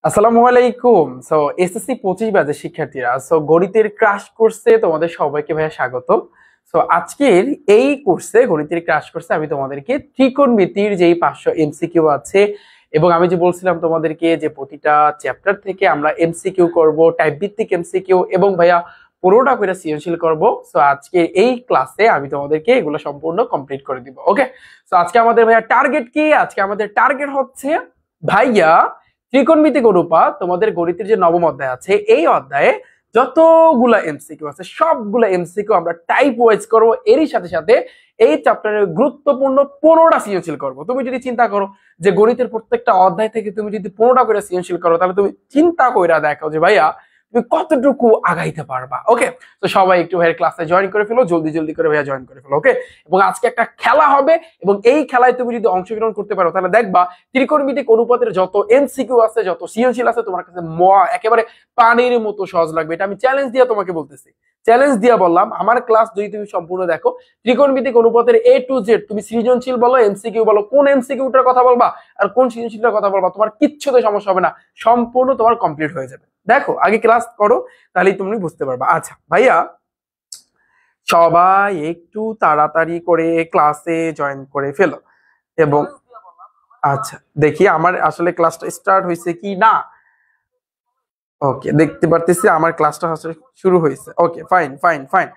আসসালামু আলাইকুম। এসএসসি 25 ব্যাচের শিক্ষার্থীরা, গণিতের ক্রাশ কোর্সে তোমাদের সবাইকে ভাইয়া স্বাগত। আজকের এই কোর্সে, গণিতের ক্রাশ কোর্সে আমি তোমাদেরকে ত্রিকোণমিতির যেই 500 এমসিকিউ আছে, এবং আমি যে বলছিলাম তোমাদেরকে যে প্রতিটা চ্যাপ্টার থেকে আমরা এমসিকিউ করব, টাইপ ভিত্তিক এমসিকিউ, এবং ভাইয়া পুরোটা করে সৃজনশীল করব। আজকে এই ক্লাসে আমি তোমাদেরকে এগুলো সম্পূর্ণ কমপ্লিট করে দিব। ওকে, আজকে আমাদের ভাইয়া টার্গেট কি? আজকে আমাদের টার্গেট হচ্ছে ভাইয়া ত্রিকোণমিতিক অনুপাত। তোমাদের গণিতের যে নবম অধ্যায় আছে, এই অধ্যায়ে যতগুলা এমসিকিউ আছে সবগুলা এমসিকিউ আমরা টাইপ ওয়াইজ করবো। এরই সাথে সাথে এই চ্যাপ্টারের গুরুত্বপূর্ণ 15টা সৃজনশীল করবো। তুমি যদি চিন্তা করো যে গণিতের প্রত্যেকটা অধ্যায় থেকে তুমি যদি 15টা করে সৃজনশীল করো, তাহলে তুমি চিন্তা কইরা দেখো যে ভাইয়া তুমি কতটুকু আগাইতে পারবা। ওকে, তো সবাই একটু ভাইয়ের ক্লাসে জয়েন করে ফেলো, জলদি জলদি করে ভাইয়া জয়েন করে ফেলো। ওকে, এবং আজকে একটা খেলা হবে, এবং এই খেলায় তুমি যদি অংশগ্রহণ করতে পারো তাহলে দেখবা ত্রিকোণমিতিক অনুপাতের যত এমসিকিউ আছে, যত সৃজনশীল আছে, তোমার কাছে একেবারে পানির মতো সহজ লাগবে। এটা আমি চ্যালেঞ্জ দিয়ে তোমাকে বলতেছি, চ্যালেঞ্জ দিয়ে বললাম। আমার ক্লাস যদি তুমি সম্পূর্ণ দেখো, ত্রিকোণমিতিক অনুপাতের A to Z, তুমি সৃজনশীল বলো, এমসিকিউ বলো, কোন এমসিকিউটার কথা বলবা আর কোন সৃজনশীলটার কথা বলবা, তোমার কিচ্ছুতে সমস্যা হবে না, সম্পূর্ণ তোমার কমপ্লিট হয়ে যাবে। দেখো, আগে ক্লাস করো, তাহলেই তুমি বুঝতে পারবা। আচ্ছা ভাইয়া, সবাই একটু তাড়াতাড়ি করে ক্লাসে জয়েন করে ফেলো। এবং আচ্ছা, দেখি আমার আসলে ক্লাসটা স্টার্ট হয়েছে কি না। ওকে, দেখতে পারতেছি আমার ক্লাসটা আসলে শুরু হয়েছে। ওকে, ফাইন ফাইন ফাইন।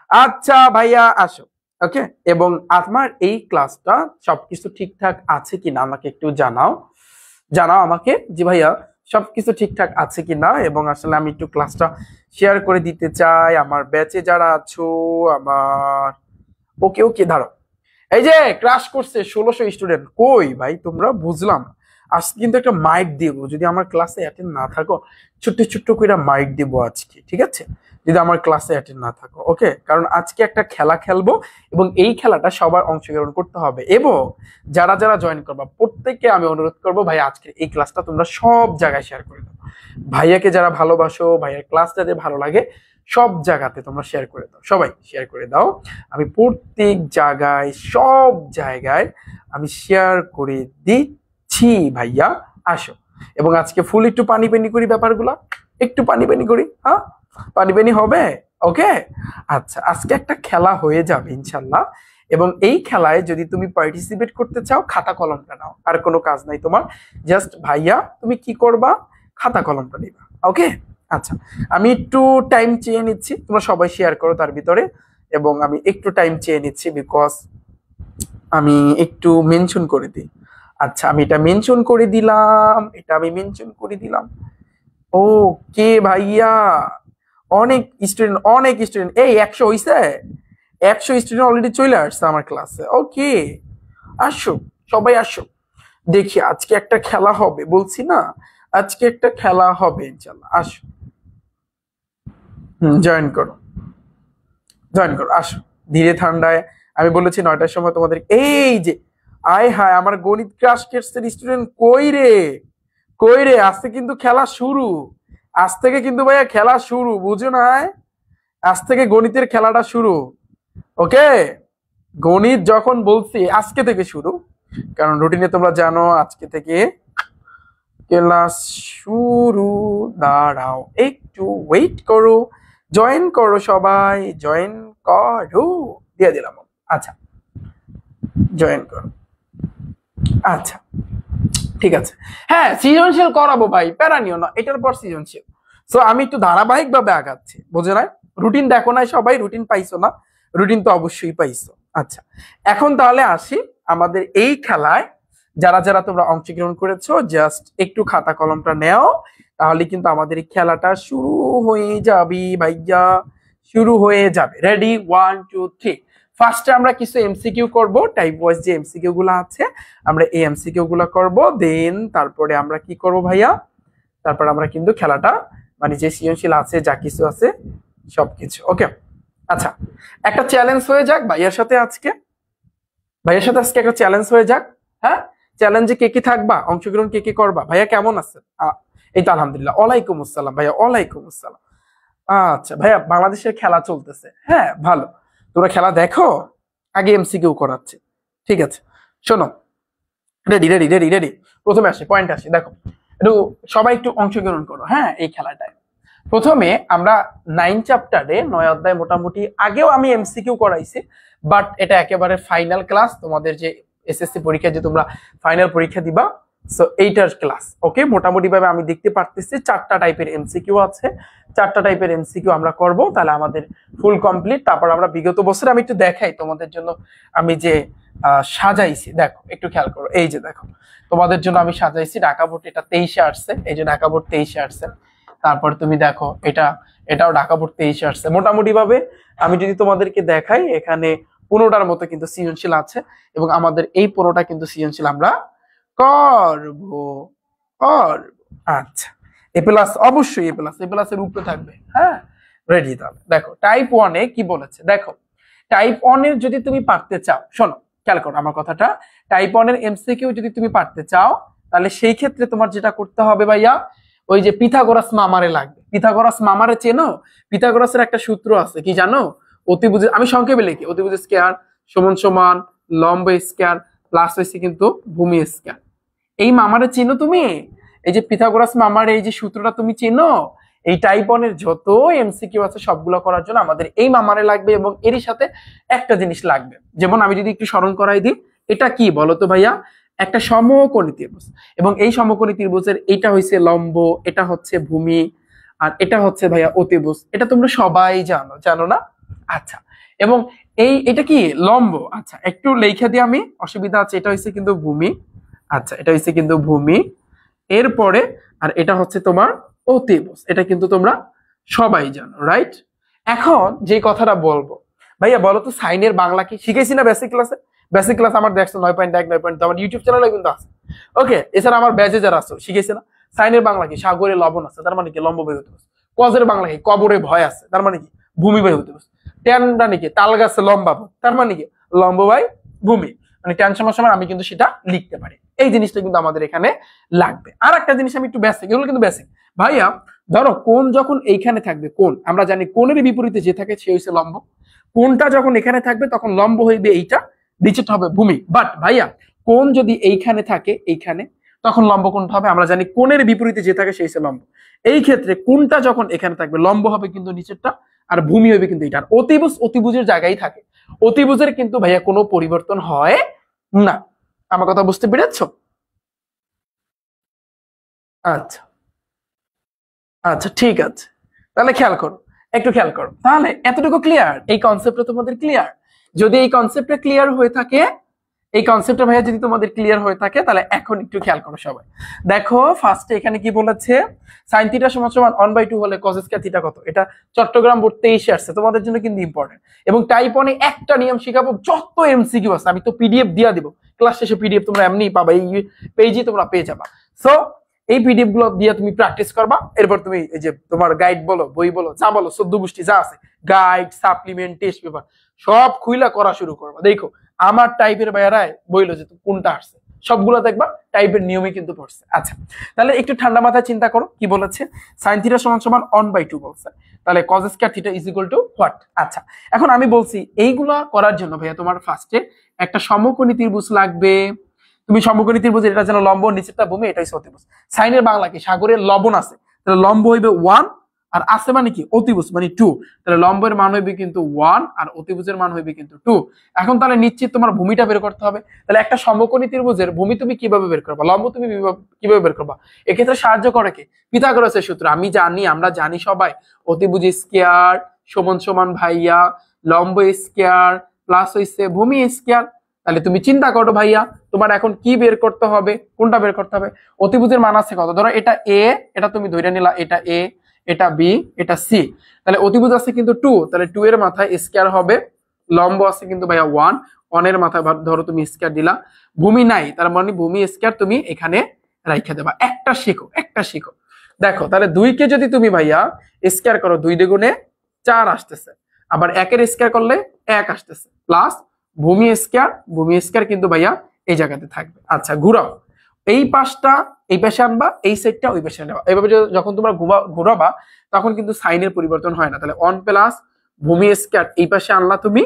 আচ্ছা ভাইয়া, আসো। ওকে, এবং আমার এই ক্লাসটা সবকিছু ঠিকঠাক আছে কিনা আমাকে একটু জানাও। জানাও আমাকে যে ভাইয়া সবকিছু ঠিকঠাক আছে কিনা, এবং আসলে আমি একটু ক্লাসটা শেয়ার করে দিতে চাই আমার ব্যাচে যারা আছো আমার। ওকে ওকে, ধরো এই যে ক্রাশ করছে 1600 স্টুডেন্ট, কই ভাই তোমরা? বুঝলাম না। আজকে কিন্তু একটা মাইক দিব, যদি আমার ক্লাসে অ্যাটেন্ড না থাকো, ছোট্ট ছোট্ট করে মাইক দিব আজকে, ঠিক আছে? যদি আমার ক্লাসে অ্যাটেন্ড না থাকো। ওকে, কারণ আজকে একটা খেলা খেলবো, এবং এই খেলাটা সবার অংশগ্রহণ করতে হবে। এবং যারা যারা জয়েন করবা প্রত্যেককে আমি অনুরোধ করবো, ভাই আজকের এই ক্লাসটা তোমরা সব জায়গায় শেয়ার করে দাও। ভাইয়াকে যারা ভালোবাসো, ভাইয়ের ক্লাস যাদের ভালো লাগে, সব জায়গাতে তোমরা শেয়ার করে দাও, সবাই শেয়ার করে দাও। আমি প্রত্যেক জায়গায়, সব জায়গায় আমি শেয়ার করে দিচ্ছি ভাইয়া। আসো, এবং আজকে ফুল একটু পানি পানি করি, ব্যাপারগুলা একটু পানি পানি করি। হ্যাঁ, পানি পানি হবে। ওকে, আচ্ছা, আজকে একটা খেলা হয়ে যাবে ইনশাল্লাহ। এবং এই খেলায় যদি তুমি পার্টিসিপেট করতে চাও, খাতা কলমটা নাও, আর কোনো কাজ নাই তোমার। জাস্ট ভাইয়া তুমি কি করবা, খাতা কলমটা নিবা। ওকে, আচ্ছা, আমি একটু টাইম চেয়ে নিচ্ছি, তোমরা সবাই শেয়ার করো তার ভিতরে। এবং আমি একটু টাইম চেয়ে নিচ্ছি, বিকজ আমি একটু মেনশন করে দিই। আচ্ছা, আমি এটা মেনশন করে দিলাম, এটা আমি মেনশন করে দিলাম। ও কে ভাইয়া, অনেক স্টুডেন্ট, অনেক স্টুডেন্ট। এই 100 হইছে, 100 স্টুডেন্ট অলরেডি চলে আসছে আমার ক্লাসে। ওকে, আসো, সবাই আসো। দেখি আজকে একটা খেলা হবে, বলছি না, আজকে একটা খেলা হবে ইনশাল্লাহ। আসো, জয়েন করো, জয়েন করো, আসো। ধীরে ঠান্ডায়, আমি বলেছি 9টার সময় তোমাদের। এই যে আয় হায়, আমার গণিত ক্রাশ কোর্সের স্টুডেন্ট কই রে, কই রে? আজকে কিন্তু খেলা শুরু, আজ থেকে কিন্তু ভাইয়া খেলা শুরু, বুঝো না? আজ থেকে গণিতের খেলাটা শুরু। ওকে, গণিত যখন বলছি আজকে থেকে শুরু, কারণ রুটিনে তোমরা জানো আজকে থেকে ক্লাস শুরু। দাঁড়াও, একটু ওয়েট করো, জয়েন করো, সবাই জয়েন করো। দিয়ে দিলাম। আচ্ছা, জয়েন করো। আচ্ছা, ঠিক আছে। হ্যাঁ, সৃজনশীল করাবো ভাই, প্যারা নিও না, এটার পর সৃজনশীল। আমি একটু ধারাবাহিক ভাবে আগাচ্ছি, বুঝে নাই? রুটিন দেখো নাই সবাই? রুটিন পাইছো না? রুটিন তো অবশ্যই পাইছো। আচ্ছা, এখন তাহলে আসি আমাদের এই খেলায়। যারা যারা তোমরা অংশগ্রহণ করেছো, জাস্ট একটু খাতা কলমটা নেও, তাহলে কিন্তু আমাদের এই খেলাটা শুরু হয়ে যাবে ভাইয়া, শুরু হয়ে যাবে। রেডি, 1 2 3। ফার্স্টে আমরা কিছু এমসিকিউ করব, টাইপ ওয়াইজ যে এমসিকিউ গুলো আছে আমরা এই এমসিকিউ গুলো করব। দেন তারপরে আমরা কি করব ভাইয়া, তারপর আমরা কিন্তু খেলাটা, মানে যে সৃজনশীল আছে, যা কিছু আছে সবকিছু। ওকে, আচ্ছা, একটা চ্যালেঞ্জ হয়ে যাক ভাইয়ার সাথে আজকে, ভাইয়ার সাথে আজকে একটা চ্যালেঞ্জ হয়ে যাক। হ্যাঁ, চ্যালেঞ্জে কে কি থাকবা, অংশগ্রহণ কে কি করবা? ভাইয়া কেমন আছেন? এই তো আলহামদুলিল্লাহ। ওয়ালাইকুম আসসালাম ভাইয়া, ওয়ালাইকুম আসসালাম। আচ্ছা ভাইয়া, বাংলাদেশের খেলা চলতেছে, হ্যাঁ ভালো। তোমরা খেলা দেখো, আগে এমসিকিউ করাচ্ছে, ঠিক আছে? শোনো, রেডি রেডি রেডি রেডি। প্রথমে আসি, পয়েন্ট আসি, দেখো। একটু সবাই একটু অংশগ্রহণ করো হ্যাঁ এই খেলাটায়। প্রথমে আমরা 9 চ্যাপ্টারে 9 অধ্যায় মোটামুটি আগেও আমি এমসিকিউ করাইছি, বাট এটা একেবারে ফাইনাল ক্লাস, তোমাদের যে এসএসসি পরীক্ষা যে তোমরা ফাইনাল পরীক্ষা দিবা, সো এইটার ক্লাস। ওকে, মোটামুটি ভাবে আমি দেখতে পারতেছি 4টা টাইপের এমসিকিউ আছে, 4টা টাইপের এমসিকিউ আমরা করব, তাহলে আমাদের ফুল কমপ্লিট। তারপর আমরা বিগত বছরে আমি একটু দেখাই তোমাদের জন্য আমি যে সাজাইছি, দেখো একটু খেয়াল করো, এই যে দেখো তোমাদের জন্য আমি সাজাইছি ঢাকা বোর্ড, এটা 23-এ আসছে, এই যে ঢাকা বোর্ড 23-এ আসছে। তারপর তুমি দেখো এটাও ঢাকা বোর্ড 23-এ আসছে। মোটামুটি ভাবে আমি যদি তোমাদেরকে দেখাই, এখানে 15টার মতো কিন্তু সৃজনশীল আছে, এবং আমাদের এই 15টা কিন্তু সৃজনশীল আমরা করবো। আচ্ছা, এ প্লাস, অবশ্যই এ প্লাস এর উপরে থাকবে। হ্যাঁ, রেডি। তাহলে দেখো টাইপ 1-এ কি বলেছে, দেখো টাইপ 1 এর যদি তুমি পারতে চাও, শোনো খেয়াল করো আমার কথাটা, টাইপ 1 এর এমসিকিউ যদি তুমি পারতে চাও, তাহলে সেই ক্ষেত্রে তোমার যেটা করতে হবে ভাইয়া, ওই যে পিথাগোরাস মামারে লাগবে। পিথাগোরাস মামারে চেনো? পিথাগোরাসের একটা সূত্র আছে, কি জানো? অতিভুজ, আমি সংক্ষেপে লিখি, অতিভুজ স্কয়ার সমান সমান লম্ব স্কয়ার প্লাস হইছে কিন্তু ভূমি স্কয়ার। এই মামারে চেনো তুমি? এই যে পিথাগোরাস মামার এই যে সূত্রটা তুমি চেনো? এই টাইপ 1 এর যত এমসিকিউ আছে সবগুলো করার জন্য আমাদের এই মামারে লাগবে, এবং এরই সাথে একটা জিনিস লাগবে। যেমন আমি যদি একটু স্মরণ করাই দিই, এটা কি বলো তো ভাইয়া? একটা সমকোণী ত্রিভুজ, এবং এই সমকোণী ত্রিভুজের এটা হইছে লম্ব, এটা হচ্ছে ভূমি, আর এটা হচ্ছে ভাইয়া অতিভুজ। এটা তোমরা সবাই জানো, জানো না? আচ্ছা, এবং এটা কি লম্ব। আচ্ছা, একটু লেখা দিই আমি, অসুবিধা আছে। এটা হইছে কিন্তু ভূমি। আচ্ছা, এটা হইছে কিন্তু ভূমি, এরপরে আর এটা হচ্ছে তোমার অতিভুজ। এটা কিন্তু তোমরা সবাই জানো, রাইট? এখন যে কথাটা বলবো, ভাইয়া বলো তো সাইনের বাংলা কি? শিখেছি না বেসিক ক্লাসে? বেসিক ক্লাস আমার দেখছো 9.1 9.2 আমার ইউটিউব চ্যানেলে কিন্তু আছে। ওকে, এছাড়া আমার ব্যাচে যারা আছে শিখেছি না? সাইনের বাংলা কি? সাগরে লবণ আছে, তার মানে কি লম্ব বায়ু অতিভুজ। কজের বাংলা কি? কবরে ভয় আছে, তার মানে কি ভূমি বায়ু অতিভুজ। ট্যানটা নাকি তাল গাছে লম্বা, তার মানে কি লম্ব বাই ভূমি। মানে ট্যান সময় আমি কিন্তু সেটা লিখতে পারি। এই জিনিসটা কিন্তু আমাদের এখানে লাগবে। আর একটা জিনিস আমি একটু বেসিক, এগুলো কিন্তু বেসিক ভাইয়া। ধরো কোণ যখন এইখানে থাকবে, কোণ আমরা জানি কোণের বিপরীতে যে থাকে সে হচ্ছে লম্ব। কোণটা যখন এখানে থাকবে তখন লম্ব হইবে এইটা, নিচেটা হবে ভূমি। বাট ভাইয়া কোণ যদি এইখানে থাকে, এইখানে, তখন লম্ব কোণটা হবে, আমরা জানি কোণের বিপরীতে যে থাকে সেই হচ্ছে লম্ব। এই ক্ষেত্রে কোণটা যখন এখানে থাকবে লম্ব হবে কিন্তু নিচেরটা, আর ভূমি হবে কিন্তু এটা। আর অতিভুজ অতিভুজের জায়গায় থাকে, অতিভুজের কিন্তু ভাইয়া কোনো পরিবর্তন হয় না। আমার কথা বুঝতে পেরেছো? আচ্ছা আচ্ছা, ঠিক আছে, তাহলে খেয়াল করো, একটু খেয়াল করো। তাহলে এতটুকু ক্লিয়ার? এই কনসেপ্টটা তোমাদের ক্লিয়ার? যদি এই কনসেপ্টটা ক্লিয়ার হয়ে থাকে, এই কনসেপ্টটা ভাইয়া যদি তোমাদের ক্লিয়ার হয়ে থাকে, তাহলে এখন একটু খেয়াল করো সবাই। দেখো ফার্স্টে এখানে কি বলেছে, sin থিটা সমান সমান 1/2 হলে cos স্কয়ার থিটা কত? এটা চট্টগ্রাম বোর্ড 23-এ আসছে, তোমাদের জন্য কিন্তু ইম্পর্টেন্ট। এবং টাইপ 1 এ একটা নিয়ম শিখাবো, যত এমসিকিউ আছে আমি তো পিডিএফ দিয়া দিব, ক্লাস শেষে পিডিএফ তোমরা এমনিই পাবা, এই পেজই তোমরা পেয়ে যাবা। সো এই পিডিএফ গুলো দিয়ে তুমি প্র্যাকটিস করবা, এরপর তুমি এই যে তোমার গাইড বলো, বই বলো, যা বলো, 14 গোষ্ঠী যা আছে, গাইড, সাপ্লিমেন্ট, টেস্ট পেপার সব খুইলা করা শুরু করবা। দেখো আমার টাইপের বাইরায় বইলো যে কোনটা আসছে, সবগুলো দেখবা টাইপের নিয়মে কিন্তু পড়ছে। আচ্ছা, তাহলে একটু ঠান্ডা মাথায় চিন্তা করো কি বলেছে। sin থিটা সমান সমান 1/2 বলছে, তাহলে cos square theta is equal two what? আচ্ছা, এখন আমি বলছি এইগুলা করার জন্য ভাইয়া তোমার ফার্স্টে একটা সমকোণী ত্রিভুজ লাগবে। তুমি সমকোণী ত্রিভুজ, এটা যেন লম্ব, নিচেরটা ভূমি, এটাই অতিভুজ। সাইনের বাংলা কি? সাগরের লবণ আছে, তাহলে লম্ব হইবে 1, আর আছে মানে কি অতিভুজ মানে 2, তাহলে লম্বের মান হইবে কিন্তু 1 আর অতিভুজের মান হইবে কিন্তু 2। এখন তাহলে নিশ্চিত তোমার ভূমিটা বের করতে হবে। তাহলে একটা সমকোণী ত্রিভুজের ভূমি তুমি কিভাবে বের করবা, লম্ব তুমি কিভাবে বের করবা? এক্ষেত্রে সাহায্য করে কি? পিথাগোরাসের সূত্র। আমি জানি, আমরা জানি সবাই, অতিভুজ স্কয়ার সমান সমান ভাইয়া লম্ব স্কয়ার প্লাস হইছে ভূমি স্কয়ার। তাহলে তুমি চিন্তা করো ভাইয়া, তোমার এখন কি বের করতে হবে, কোনটা বের করতে হবে? অতিভুজের মান আছে কত? ধরো এটা এ, এটা তুমি ধরে নিলা, এটা এ, এটা বি, এটা সি। তাহলে অতিভুজ আছে কিন্তু 2, তাহলে 2 এর মাথায় স্কয়ার হবে। লম্ব আছে কিন্তু ভাইয়া 1, 1 এর মাথায় ধরো তুমি স্কয়ার দিলা। ভূমি নাই, তার মানে ভূমি স্কয়ার তুমি এখানে রাইখা দেবা। একটা শিখো, একটা শিখো। দেখো তাহলে 2 কে যদি তুমি ভাইয়া স্কয়ার করো, 2 দ্বিগুণে 4 আসতেছে, আবার 1 এর স্কয়ার করলে 1 আসতেছে, প্লাস ভূমি স্কয়ার কিন্তু ভাইয়া এই জায়গাতে থাকবে। আচ্ছা, ঘুরাও, এই পাশটা এই পাশে আনবা, এই সাইডটা ওই পাশে নেবা। এইভাবে যখন তোমরা ঘুরাবা তখন কিন্তু সাইনের পরিবর্তন হয় না। তাহলে 1 প্লাস ভূমি স্কয়ার এই পাশে আনলা তুমি,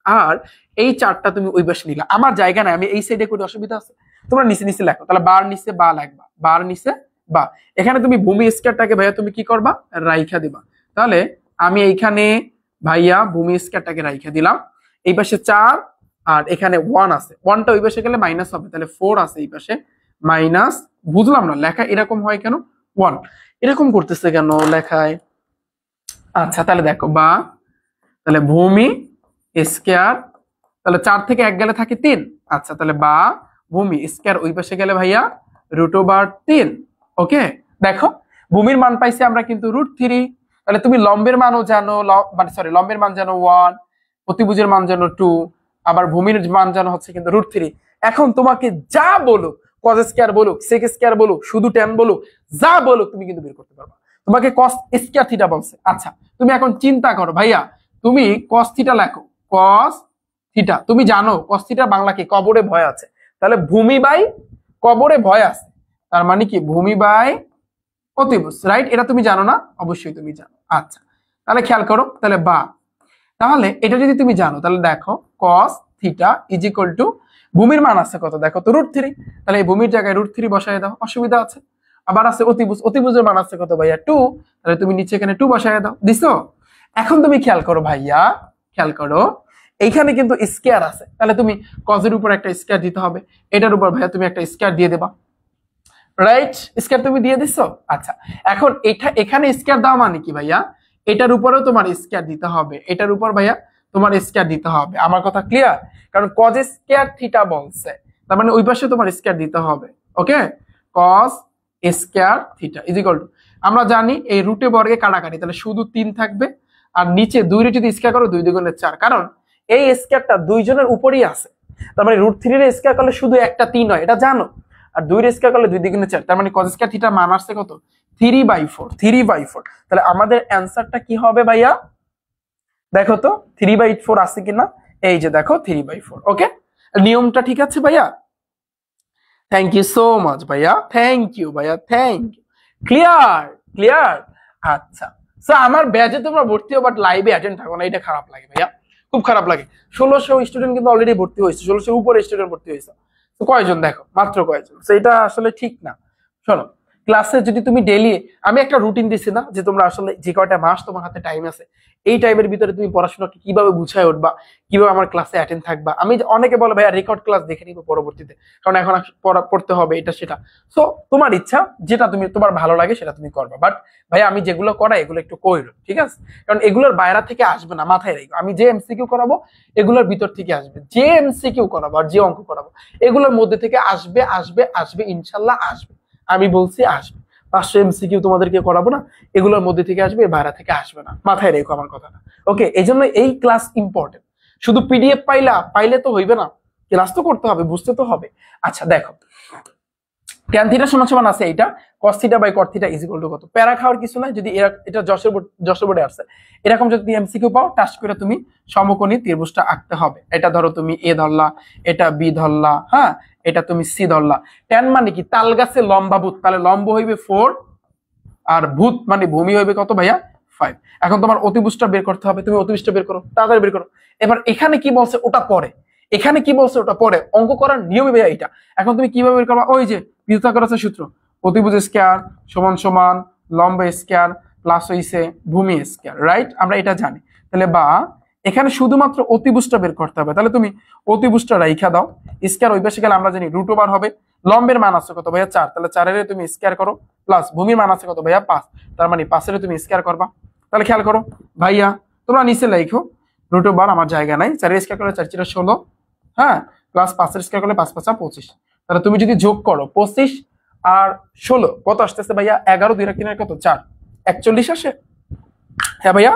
আর এই 4টা তুমি ওই পাশে নিলা। আমার জায়গা নাই, আমি এই সাইডে করে, অসুবিধা আছে? তোমরা নিচে নিচে লেখো, তাহলে বার নিচে বা লাগবা, বার নিচে বা এখানে তুমি ভূমি স্কয়ারটাকে ভাইয়া তুমি কি করবা, রাইখা দিবা। তাহলে আমি এইখানে ভাইয়া ভূমি স্কয়ারটাকে রাইখা দিলাম, এই পাশে 4 আর এখানে 1 আছে, 1টা ওই পাশে গেলে মাইনাস হবে, তাহলে 4 আছে এই পাশে মাইনাস, বুঝলাম না লেখা এরকম হয় কেন, 1 এরকম করতেছে কেন লেখায়। আচ্ছা তাহলে দেখো বা, তাহলে ভূমি স্কয়ার, তাহলে 4 থেকে 1 গেলে থাকে 3, আচ্ছা তাহলে বা ভূমি স্কয়ার ওই পাশে গেলে ভাইয়া √3। ওকে দেখো ভূমির মান পাইছি আমরা কিন্তু √3, তাহলে তুমি লম্বের মানও জানো, মানে সরি লম্বের মান জানো 1, অতিভুজের মান জানো 2, আবার ভূমির মান জানো হচ্ছে কিন্তু √3। এখন তোমাকে যা বলুক, কজ স্কয়ার বলুক, সেক স্কয়ার বলুক, শুধু ট্যান বলুক, যা বলুক তুমি কিন্তু বের করতে পারবা। তোমাকে কস স্কয়ার থিটা বলছে, আচ্ছা তুমি এখন চিন্তা করো ভাইয়া, তুমি কস থিটা লেখো, কস থিটা তুমি জানো কস থিটা বাংলা কি, কবরে ভয় আছে, তাহলে ভূমি বাই কবরে ভয় আছে, তার মানে কি ভূমি বাই অতিভুজ, রাইট? এটা তুমি জানো না? অবশ্যই তুমি জানো। আচ্ছা তাহলে খেয়াল করো, তাহলে বা, তাহলে এটা যদি তুমি জানো তাহলে দেখো cos theta is equal two ভূমির মান আছে কত, দেখো তো √3, তাহলে এই ভূমির জায়গায় √3 বসায় দাও, অসুবিধা আছে? আবার আছে অতিভুজ, অতিভুজের মান আছে কত ভাইয়া 2, তাহলে তুমি নিচে এখানে 2 বসায় দাও, দিছো? এখন তুমি খেয়াল করো ভাইয়া, খেয়াল করো এইখানে কিন্তু স্কয়ার আছে, তাহলে তুমি কজের উপর একটা স্কয়ার দিতে হবে, এটার উপর ভাইয়া তুমি একটা স্কয়ার দিয়ে দেবা, রাইট? স্কয়ার তুমি দিয়ে দিছো। আচ্ছা এখন এটা এখানে স্কয়ার দাও মানে কি ভাইয়া, এটার উপরেও তোমার স্কয়ার দিতে হবে, এটার উপর ভাইয়া তোমার স্কয়ার দিতে হবে, আমার কথা ক্লিয়ার? কারণ কজ স্কয়ার থিটা বলছে, তার মানে ওই পাশে তোমার স্কয়ার দিতে হবে। Okay, cos square theta is equal to, আমরা জানি এই রুটে বর্গে কাটাকাটি, তাহলে শুধু 3 থাকবে, আর নিচে 2 রে যদি স্কয়ার করো 2 দুগুণে 4, কারণ এই স্কয়ারটা দুইজনের উপরেই আছে, তার মানে √3 এর স্কয়ার করলে শুধু একটা 3 হয়, এটা জানো, আর 2 এর স্কয়ার করলে 2 দ্বিগুণে 4, তার মানে cos স্কয়ার থিটা মান আসছে কত, 3/4, 3/4। তাহলে আমাদের অ্যানসারটা কি হবে ভাইয়া, দেখো তো 3/4 আছে কিনা, এই যে দেখো 3/4। ওকে, নিয়মটা ঠিক আছে ভাইয়া? থ্যাংক ইউ সো মাচ ভাইয়া, থ্যাংক ইউ ভাইয়া, থ্যাংক ইউ, ক্লিয়ার ক্লিয়ার। আচ্ছা সো আমার ব্যাচে তোমরা ভর্তি হও বাট লাইভে অ্যাটেন্ড থাকো না, এটা খারাপ লাগে ভাইয়া, খুব খারাপ লাগে। 1600 স্টুডেন্ট কিন্তু অলরেডি ভর্তি হয়েছে, 1600 উপরে স্টুডেন্ট ভর্তি হয়েছে, তো কয়জন দেখো, মাত্র কয়জন, তো এটা আসলে ঠিক না। শোনো ক্লাসে যদি তুমি ডেইলি, আমি একটা রুটিন দিছি না যে তোমরা আসলে যে কয়টা মাস তোমার হাতে টাইম আছে, এই টাইমের ভিতরে তুমি পড়াশোনাকে কিভাবে গুছায় উঠবা, কিভাবে আমার ক্লাসে অ্যাটেন্ড থাকবা। আমি অনেকে বলে ভাইয়া রেকর্ড ক্লাস দেখে নিবো পরবর্তীতে, কারণ এখন পড়তে হবে এটা সেটা, সো তোমার ইচ্ছা, যেটা তুমি তোমার ভালো লাগে সেটা তুমি করবা, বাট ভাইয়া আমি যেগুলো করাই এগুলো একটু কইরো, ঠিক আছে? কারণ এগুলোর বাইরে থেকে আসবে না, মাথায় রেখো, আমি যে এমসিকিউ করাবো এগুলোর ভিতর থেকে আসবে, যে এমসিকিউ করাবো আর যে অঙ্ক করাবো এগুলোর মধ্যে থেকে আসবে আসবে আসবে, ইনশাল্লাহ আসবে, আমি বলছি আসবে। 500 এমসিকিউ তোমাদেরকে করাবো না, এগুলোর মধ্যে থেকে আসবে, বাইরে থেকে আসবে না, মাথায় রেখো আমার কথাটা। ওকে, এই জন্য এই ক্লাস ইম্পর্টেন্ট, শুধু পিডিএফ পাইলে তো হইবে না, ক্লাস তো করতে হবে, বুঝতে তো হবে। আচ্ছা দেখো ট্যান থিটা সমান আছে এইটা, cos theta by cot theta is equal to কত, প্যারা খাওয়ার কিছু নাই, যদি এটা যশোর বোর্ডে আসছে, এরকম যদি তুমি এমসিকিউ পাও টাচ করে তুমি সমকোণী ত্রিভুজটা আঁকতে হবে। এটা ধরো তুমি এ ধরলা, এটা বি ধরলা, হ্যাঁ এটা তুমি সি ধরলা। ট্যান মানে কি, তাল গাছে লম্বা ভূত, তাহলে লম্ব হইবে 4 আর ভূত মানে ভূমি হইবে কত ভাইয়া 5। এখন তোমার অতিভুজটা বের করতে হবে, তুমি অতিভুজটা বের করো, তাড়াতাড়ি বের করো। এবার এখানে কি বলছে ওটা পরে, এখানে কি বলছে ওটা পরে, অঙ্ক করার নিয়মই ভাইয়া এটা। এখন তুমি কিভাবে বের করবা, ওই যে পিথাগোরাসের সূত্র, অতিভুজ স্কয়ার সমান সমান লম্ব স্কয়ার প্লাস হইছে ভূমি স্কয়ার, রাইট? আমরা এটা জানি। তাহলে বা এখানে শুধুমাত্র অতিভুজটা বের করতে হবে, তাহলে তুমি অতিভুজটা রাইখা দাও, স্কয়ার ওই পাশে গেলে আমরা জানি √, হবে লম্বের মান আছে কত ভাইয়া 4, তাহলে 4 এর তুমি স্কয়ার করো, প্লাস ভূমির মান আছে কত ভাইয়া 5, তার মানে 5 এর তুমি স্কয়ার করবা। তাহলে খেয়াল করো ভাইয়া, তোমরা নিচে লিখো √, আমার জায়গা নাই, 4 এর স্কয়ার করলে 4 4 16, হ্যাঁ প্লাস 5 এর স্কয়ার করলে 5 5 25, তাহলে তুমি যদি যোগ করো 25 আর 16 কত আসতেছে ভাইয়া, 11 2 3 কত 4, 41 আসে। হ্যাঁ ভাইয়া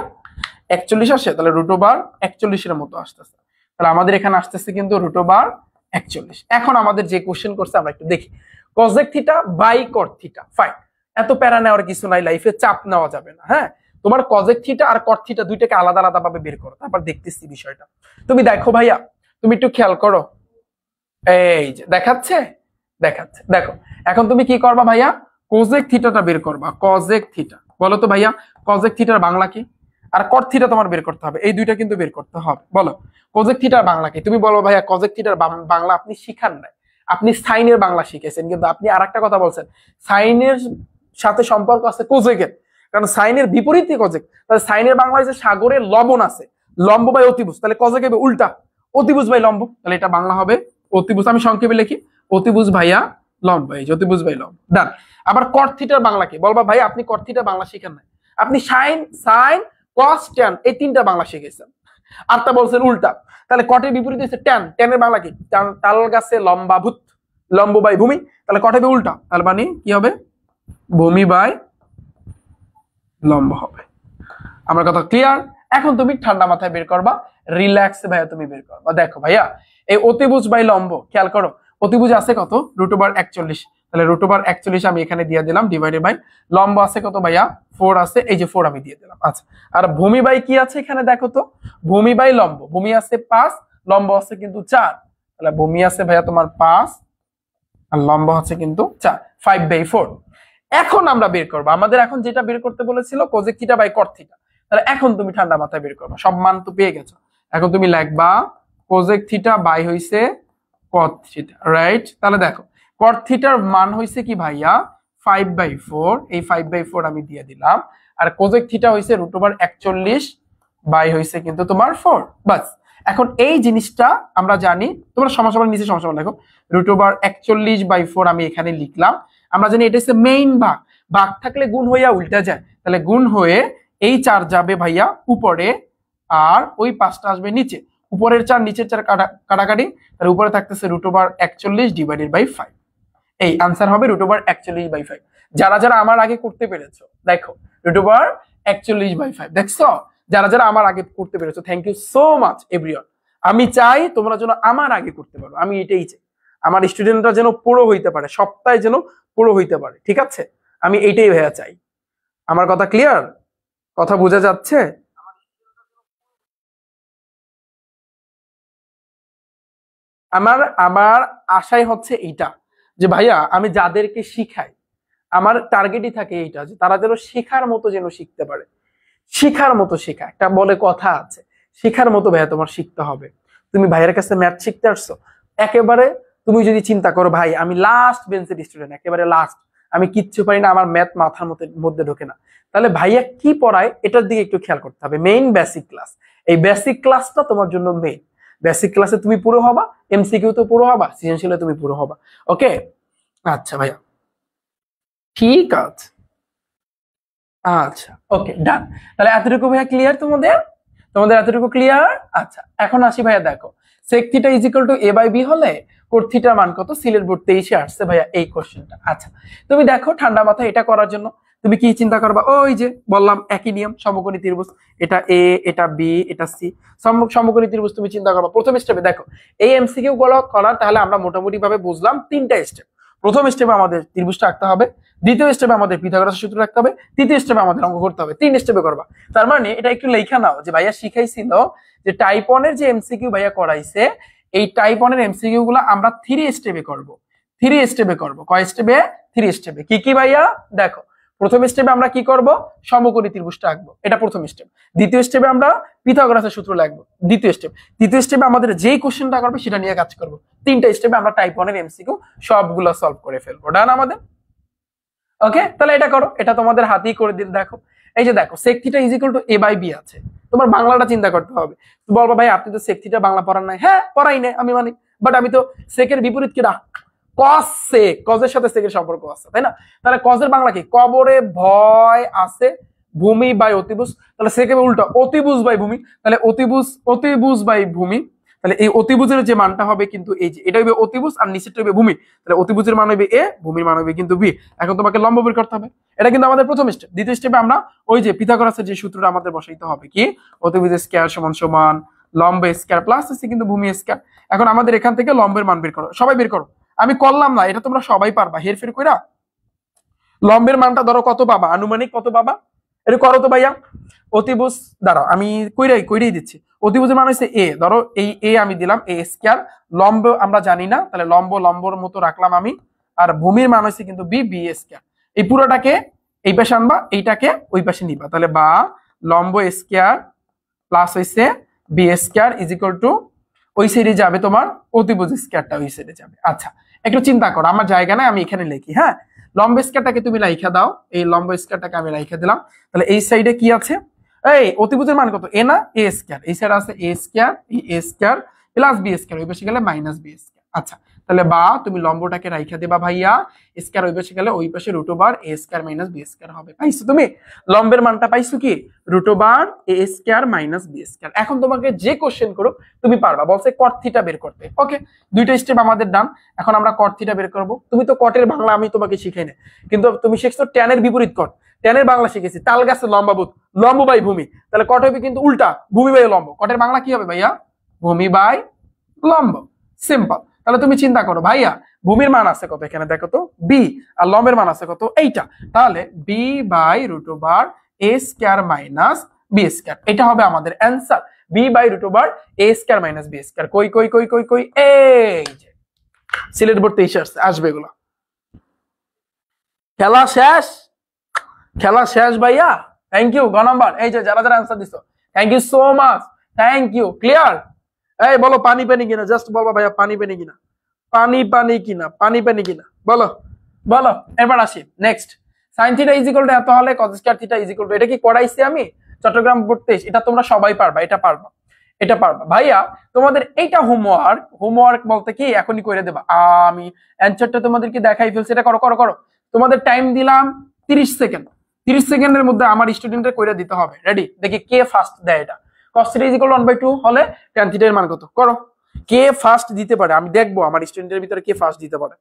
41 আসে, তাহলে √41 এর মতো আসতেছে, তাহলে আমাদের এখানে আসতেছে কিন্তু √41। এখন আমাদের যে কোশ্চেন করছে আমরা একটু দেখি, cosec theta by cot theta, fine, এত প্যারা নেওয়ার কিছু নাই, লাইফে চাপ নেওয়া যাবে না। হ্যাঁ তোমার cosec থিটা আর cot থিটা দুইটাকে আলাদা আলাদা ভাবে বের করো, তারপর দেখতেছি বিষয়টা। তুমি দেখো ভাইয়া, তুমি একটু খেয়াল করো, এই যে দেখাচ্ছে দেখাচ্ছে, দেখো এখন তুমি কি করবা ভাইয়া, cosec থিটাটা বের করবা, cosec থিটা বলো তো ভাইয়া, cosec থিটার বাংলা কি, আর cot থিটা তোমার বের করতে হবে, এই দুইটা কিন্তু বের করতে হবে। বলো cosec থিটার বাংলা কি, তুমি বলো ভাইয়া cosec থিটার বাংলা আপনি শিখান নাই, আপনি সাইনের বাংলা শিখেছেন, কিন্তু আপনি আরেকটা কথা বলছেন সাইনের সাথে সম্পর্ক আছে কোজেকের, কারণ সাইনের বিপরীতই কোজেক। তাহলে সাইনের বাংলায় যে সাগরের লবণ আছে, লম্ব বাই অতিভুজ, তাহলে কোজেকে উল্টা অতিভুজ বাই লম্ব, তাহলে এটা বাংলা হবে অতিভুজ। আমি সংক্ষেপে লিখি অতিভুজ ভাইয়া লম্ব, এই যে অতিভুজ বাই লম্ব, ডান। আবার কট থিটার বাংলা কি বলবা ভাই, আপনি কট থিটা বাংলা শিখেন না, আপনি সাইন সাইন কস ট্যান এই তিনটা বাংলা শিখেছেন, আর তা বলছেন উল্টা। তাহলে কটের বিপরীত হচ্ছে ট্যান, ট্যানের বাংলা কি তাল গাছে লম্বা ভূত, লম্ব বাই ভূমি, তাহলে কট হবে উল্টা, তাহলে মানে কি হবে ভূমি বাই লম্ব হবে। আমার কথা ক্লিয়ার? এখন তুমি ঠান্ডা মাথায় বের করবা, রিল্যাক্স ভাইয়া তুমি বের করবা। দেখো ভাইয়া এই অতিভুজ বাই লম্ব খেয়াল করো, অতিভুজ আছে কত √41, তাহলে √41 আমি এখানে দিয়ে দিলাম ডিভাইডেড বাই লম্ব আছে কত ভাইয়া 4 আছে, এই যে 4 আমি দিয়ে দিলাম। আচ্ছা আর ভূমি বাই কি আছে এখানে দেখো তো, ভূমি বাই লম্ব, ভূমি আছে 5, লম্ব আছে কিন্তু 4, তাহলে ভূমি আছে ভাইয়া তোমার 5 আর লম্ব আছে কিন্তু 4, 5/4। এখন আমরা বের করবো, আমাদের এখন যেটা বের করতে বলেছিল cosec theta by cot theta, তাহলে এখন তুমি ঠান্ডা মাথায় বের করবে, সব মান তো পেয়ে গেছো। এখন তুমি লিখবা কোজেক থিটা বাই হইছে কট থিটা, রাইট? তাহলে দেখো কট থিটার মান হইছে কি ভাইয়া 5/4, এই 5/4 আমি দিয়ে দিলাম, আর কোজেক থিটা হইছে √41 বাই হইছে কিন্তু তোমার 4, বাস। এখন এই জিনিসটা আমরা জানি, তোমরা সমান নিচে সমান দেখো √41/4 আমি এখানে লিখলাম। আমরা জানি এটা হচ্ছে মেইন ভাগ, ভাগ থাকলে গুণ হইয়া উল্টা যায়, তাহলে গুণ হয়ে এই 4 যাবে ভাইয়া উপরে, আর ওই 5টা আসবে নিচে, উপরের 4 নিচের 4 কাটাকাটি, তাহলে উপরে থাকতেছে √41 ডিভাইডেড বাই 5, এই आंसर হবে √41/5। যারা যারা আমার আগে করতে পেরেছো দেখো √41/5 দেখছো, যারা যারা আমার আগে করতে পেরেছো thank you so much everyone. আমি চাই তোমরা যেন আমার আগে করতে পারো, আমি এটাই চাই, আমার স্টুডেন্টরা যেন পুরো হইতে পারে, সপ্তাহে যেন পুরো হইতে পারে, ঠিক আছে? আমি এইটাই ভাইয়া চাই। আমার কথা ক্লিয়ার? কথা বোঝা যাচ্ছে? আমার আমার আশাই হচ্ছে এইটা যে ভাইয়া আমি যাদেরকে শিখাই আমার টার্গেটই থাকে এইটা যে তারা যেন শেখার মতো যেন শিখতে পারে, শেখার মতো শেখা। একটা বলে কথা আছে শেখার মতো ভাইয়া তোমার শিখতে হবে। তুমি ভাইয়ের কাছে ম্যাথ শিখতে আসছো, একেবারে তুমি যদি চিন্তা করো ভাই আমি লাস্ট বেঞ্চের স্টুডেন্ট, একেবারে লাস্ট, আমি কিচ্ছু পারি না, আমার ম্যাথ মাথার মধ্যে ঢোকে না, তাহলে ভাইয়া কি পড়ায় এটার দিকে একটু খেয়াল করতে হবে। মেইন বেসিক ক্লাস, এই বেসিক ক্লাসটা তোমার জন্য মেইন। বেসিক ক্লাসে তুমি পুরো হবা, এমসিকিউ তো পুরো হবা, সৃজনশীলে তুমি পুরো হবা। ওকে আচ্ছা ভাইয়া ঠিক আছে, আচ্ছা ওকে ডান। তাহলে এতটুকু ভাইয়া ক্লিয়ার তোমাদের? তোমাদের এতটুকু ক্লিয়ার? আচ্ছা এখন আসি ভাইয়া, দেখো sec theta is equal two a/b হলে cot থিটার মান কত? সিলেট বোর্ড 23 আসছে ভাইয়া এই কোশ্চেনটা। আচ্ছা তুমি দেখো ঠান্ডা মাথায় এটা করার জন্য তুমি কি চিন্তা করবা, ওই যে বললাম একই নিয়ম, সমকোণী ত্রিভুজ, এটা a এটা b এটা c, সমকোণী ত্রিভুজ তুমি চিন্তা করবা। প্রথম স্টেপে দেখো এই এমসিকিউ গুলো করার, তাহলে আমরা মোটামুটি ভাবে বুঝলাম 3টা স্টেপ। প্রথম স্টেপে আমাদের ত্রিভুজটা আঁকতে হবে, দ্বিতীয় স্টেপে আমাদের পিথাগোরাসের সূত্র রাখতে হবে, তৃতীয় স্টেপে আমাদের অঙ্ক করতে হবে। 3 স্টেপে করবা। তার মানে এটা একটু লেখা নাও যে ভাইয়া শিখাইছিল যে টাইপ 1 এর যে এমসিকিউ ভাইয়া করাইছে, এই টাইপ 1 এর এমসিকিউ গুলো আমরা 3 স্টেপে করব। 3 স্টেপে করব। কয় স্টেপে? 3 স্টেপে। কি কি ভাইয়া? দেখো প্রথম স্টেপে আমরা কি করব? সমকোণী ত্রিভুজটা আঁকবো, এটা প্রথম স্টেপ। দ্বিতীয় স্টেপে আমরা পিথাগোরাসের সূত্র লিখবো, দ্বিতীয় স্টেপ। তৃতীয় স্টেপে আমাদের যেই কোশ্চেনটা করবে সেটা নিয়ে কাজ করব। 3টা স্টেপে আমরা টাইপ 1 এর এমসিকিউ সবগুলো সলভ করে ফেলবো। ডান আমাদের? ওকে তাহলে এটা করো, এটা তোমাদের হাতেই করে দিল। দেখো এই যে দেখো sec theta is equal two a/b আছে, তোমার বাংলাটা চিন্তা করতে হবে। বলবো ভাই আপনি তো sec থিটা বাংলা পড়ান নাই, হ্যাঁ পড়াই নাই আমি মানি, বাট আমি তো sec এর বিপরীত কিরা cos sec, cos এর সাথে sec এর সম্পর্ক আছে তাই না? তাহলে cos এর বাংলা কি? কবরে ভয় আছে ভূমি বাই অতিভুজ, তাহলে sec এর উল্টা অতিভুজ বাই ভূমি, তাহলে অতিভুজ বাই ভূমি, তাহলে এই অতিভুজের যে মানটা হবে কিন্তু এই যে এটা হবে অতিভুজ আর নিচেরটা হবে ভূমি, তাহলে অতিভুজের মান হবে a, ভূমির মান হবে কিন্তু b। এখন তোমাকে লম্ব বের করতে হবে, এটা কিন্তু আমাদের প্রথম স্টেপ। দ্বিতীয় স্টেপে আমরা ওই যে পিথাগোরাসের যে সূত্রটা আমাদের বসাইতে হবে, কি অতিভুজ স্কয়ার সমান সমান লম্ব স্কয়ার প্লাস আছে কিন্তু ভূমি স্কয়ার। এখন আমাদের এখান থেকে লম্বের মান বের করো, সবাই বের করো, আমি করলাম না, এটা তোমরা সবাই পারবা হেরফের কইরা। লম্বের মানটা ধরো কত পাবা, আনুমানিক কত পাবা, এটা করো তো ভাইয়া। অতিভুজ দাঁড়াও আমি কইরাই দিচ্ছি। অতিভুজের মান হচ্ছে এ, ধরো এই এ আমি দিলাম a স্কয়ার, লম্ব আমরা জানি না তাহলে লম্বর মতো রাখলাম আমি, আর ভূমির মান হচ্ছে কিন্তু b স্কয়ার। এই পুরোটাকে এই পাশে আনবা, এইটাকে ওই পাশে নিবা, তাহলে বা লম্ব স্কয়ার প্লাস হইছে b square is equal two ওই সাইডে যাবে তোমার অতিভুজ স্কয়ারটা ওই সাইডে যাবে। আচ্ছা একটু চিন্তা করো, আমার জায়গা নাই, আমি এখানে লিখি। হ্যাঁ, লম্ব স্কয়ারটাকে তুমি রাইখা দাও, এই লম্ব স্কয়ারটাকে আমি রাইখা দিলাম। তাহলে এই সাইডে কি আছে, এই অতিভুজের মান কত, এ না, এ স্কয়ার, এই সাইডে আছে এ স্কয়ার, এই এ স্কয়ার প্লাস বি স্কয়ার, ওই পাশে গেলে মাইনাস বি স্কয়ার। আচ্ছা, তাহলে বা তুমি লম্বটাকে রাইখা দিবা ভাইয়া, স্কয়ার ওই পাশে গেলে ওই পাশে root over A square minus B square হবে। পাইছো তুমি লম্বের মানটা, পাইছো কি, root over A square minus B square. এখন তোমাকে যে কোশ্চেন করো তুমি পারবা, বলছে কট থিটা বের করতে। ওকে, দুইটা স্টেপ আমাদের ডান। এখন আমরা কট থিটা বের করব। তুমি তো কটের বাংলা আমি তোমাকে শিখাই না, কিন্তু তুমি শিখছো ট্যানের বিপরীত কট, ট্যানের বাংলা শিখেছি তাল গাছে লম্বাবুত, লম্ব বাই ভূমি, তাহলে কট হবে কিন্তু উল্টা, ভূমি বাই লম্ব। কটের বাংলা কি হবে ভাইয়া, ভূমি বাই লম্ব, সিম্পল। তাহলে তুমি চিন্তা করো ভাইয়া, ভূমির মান আছে কত এখানে দেখো তো, বি, আর লম্বের মান আছে কত, এইটা। তাহলে B by root over A square minus B square, এটা হবে আমাদের answer, B by root over A square minus B square. কই কই কই কই কই, এই যে সিলেট বোর্ড 23 আসবে এগুলো। খেলা শেষ, খেলা শেষ ভাইয়া। থ্যাংক ইউ, গ নাম্বার, এই যে যারা যারা অ্যান্সার দিছো, thank you so much, thank you. Clear? এই বলো পানি পানি কিনা, জাস্ট বলবা ভাইয়া পানি পানি কিনা, পানি পানি কিনা, পানি পানি কিনা, বলো বলো। এবার আসি next, sine theta is equal two এত হলে cause square theta is equal two, এটা কি করাইছি আমি চট্টগ্রাম বোর্ড 23, এটা তোমরা সবাই পারবা, এটা পারবা, এটা পারবা ভাইয়া। তোমাদের এইটা হোমওয়ার্ক, হোমওয়ার্ক বলতে কি এখনই করে দেবা, আমি অ্যানসারটা তোমাদেরকে দেখাই ফেলছি, এটা করো করো করো। তোমাদের টাইম দিলাম 30 সেকেন্ড, 30 সেকেন্ডের মধ্যে আমার স্টুডেন্টের কইরা দিতে হবে। রেডি? দেখি কে ফার্স্ট দেয় এটা। cos θ = 1/2 হলে tan θ এর মান কত, করো। কে ফার্স্ট দিতে পারে আমি দেখবো আমার স্টুডেন্টের ভিতরে কে ফার্স্ট দিতে পারে।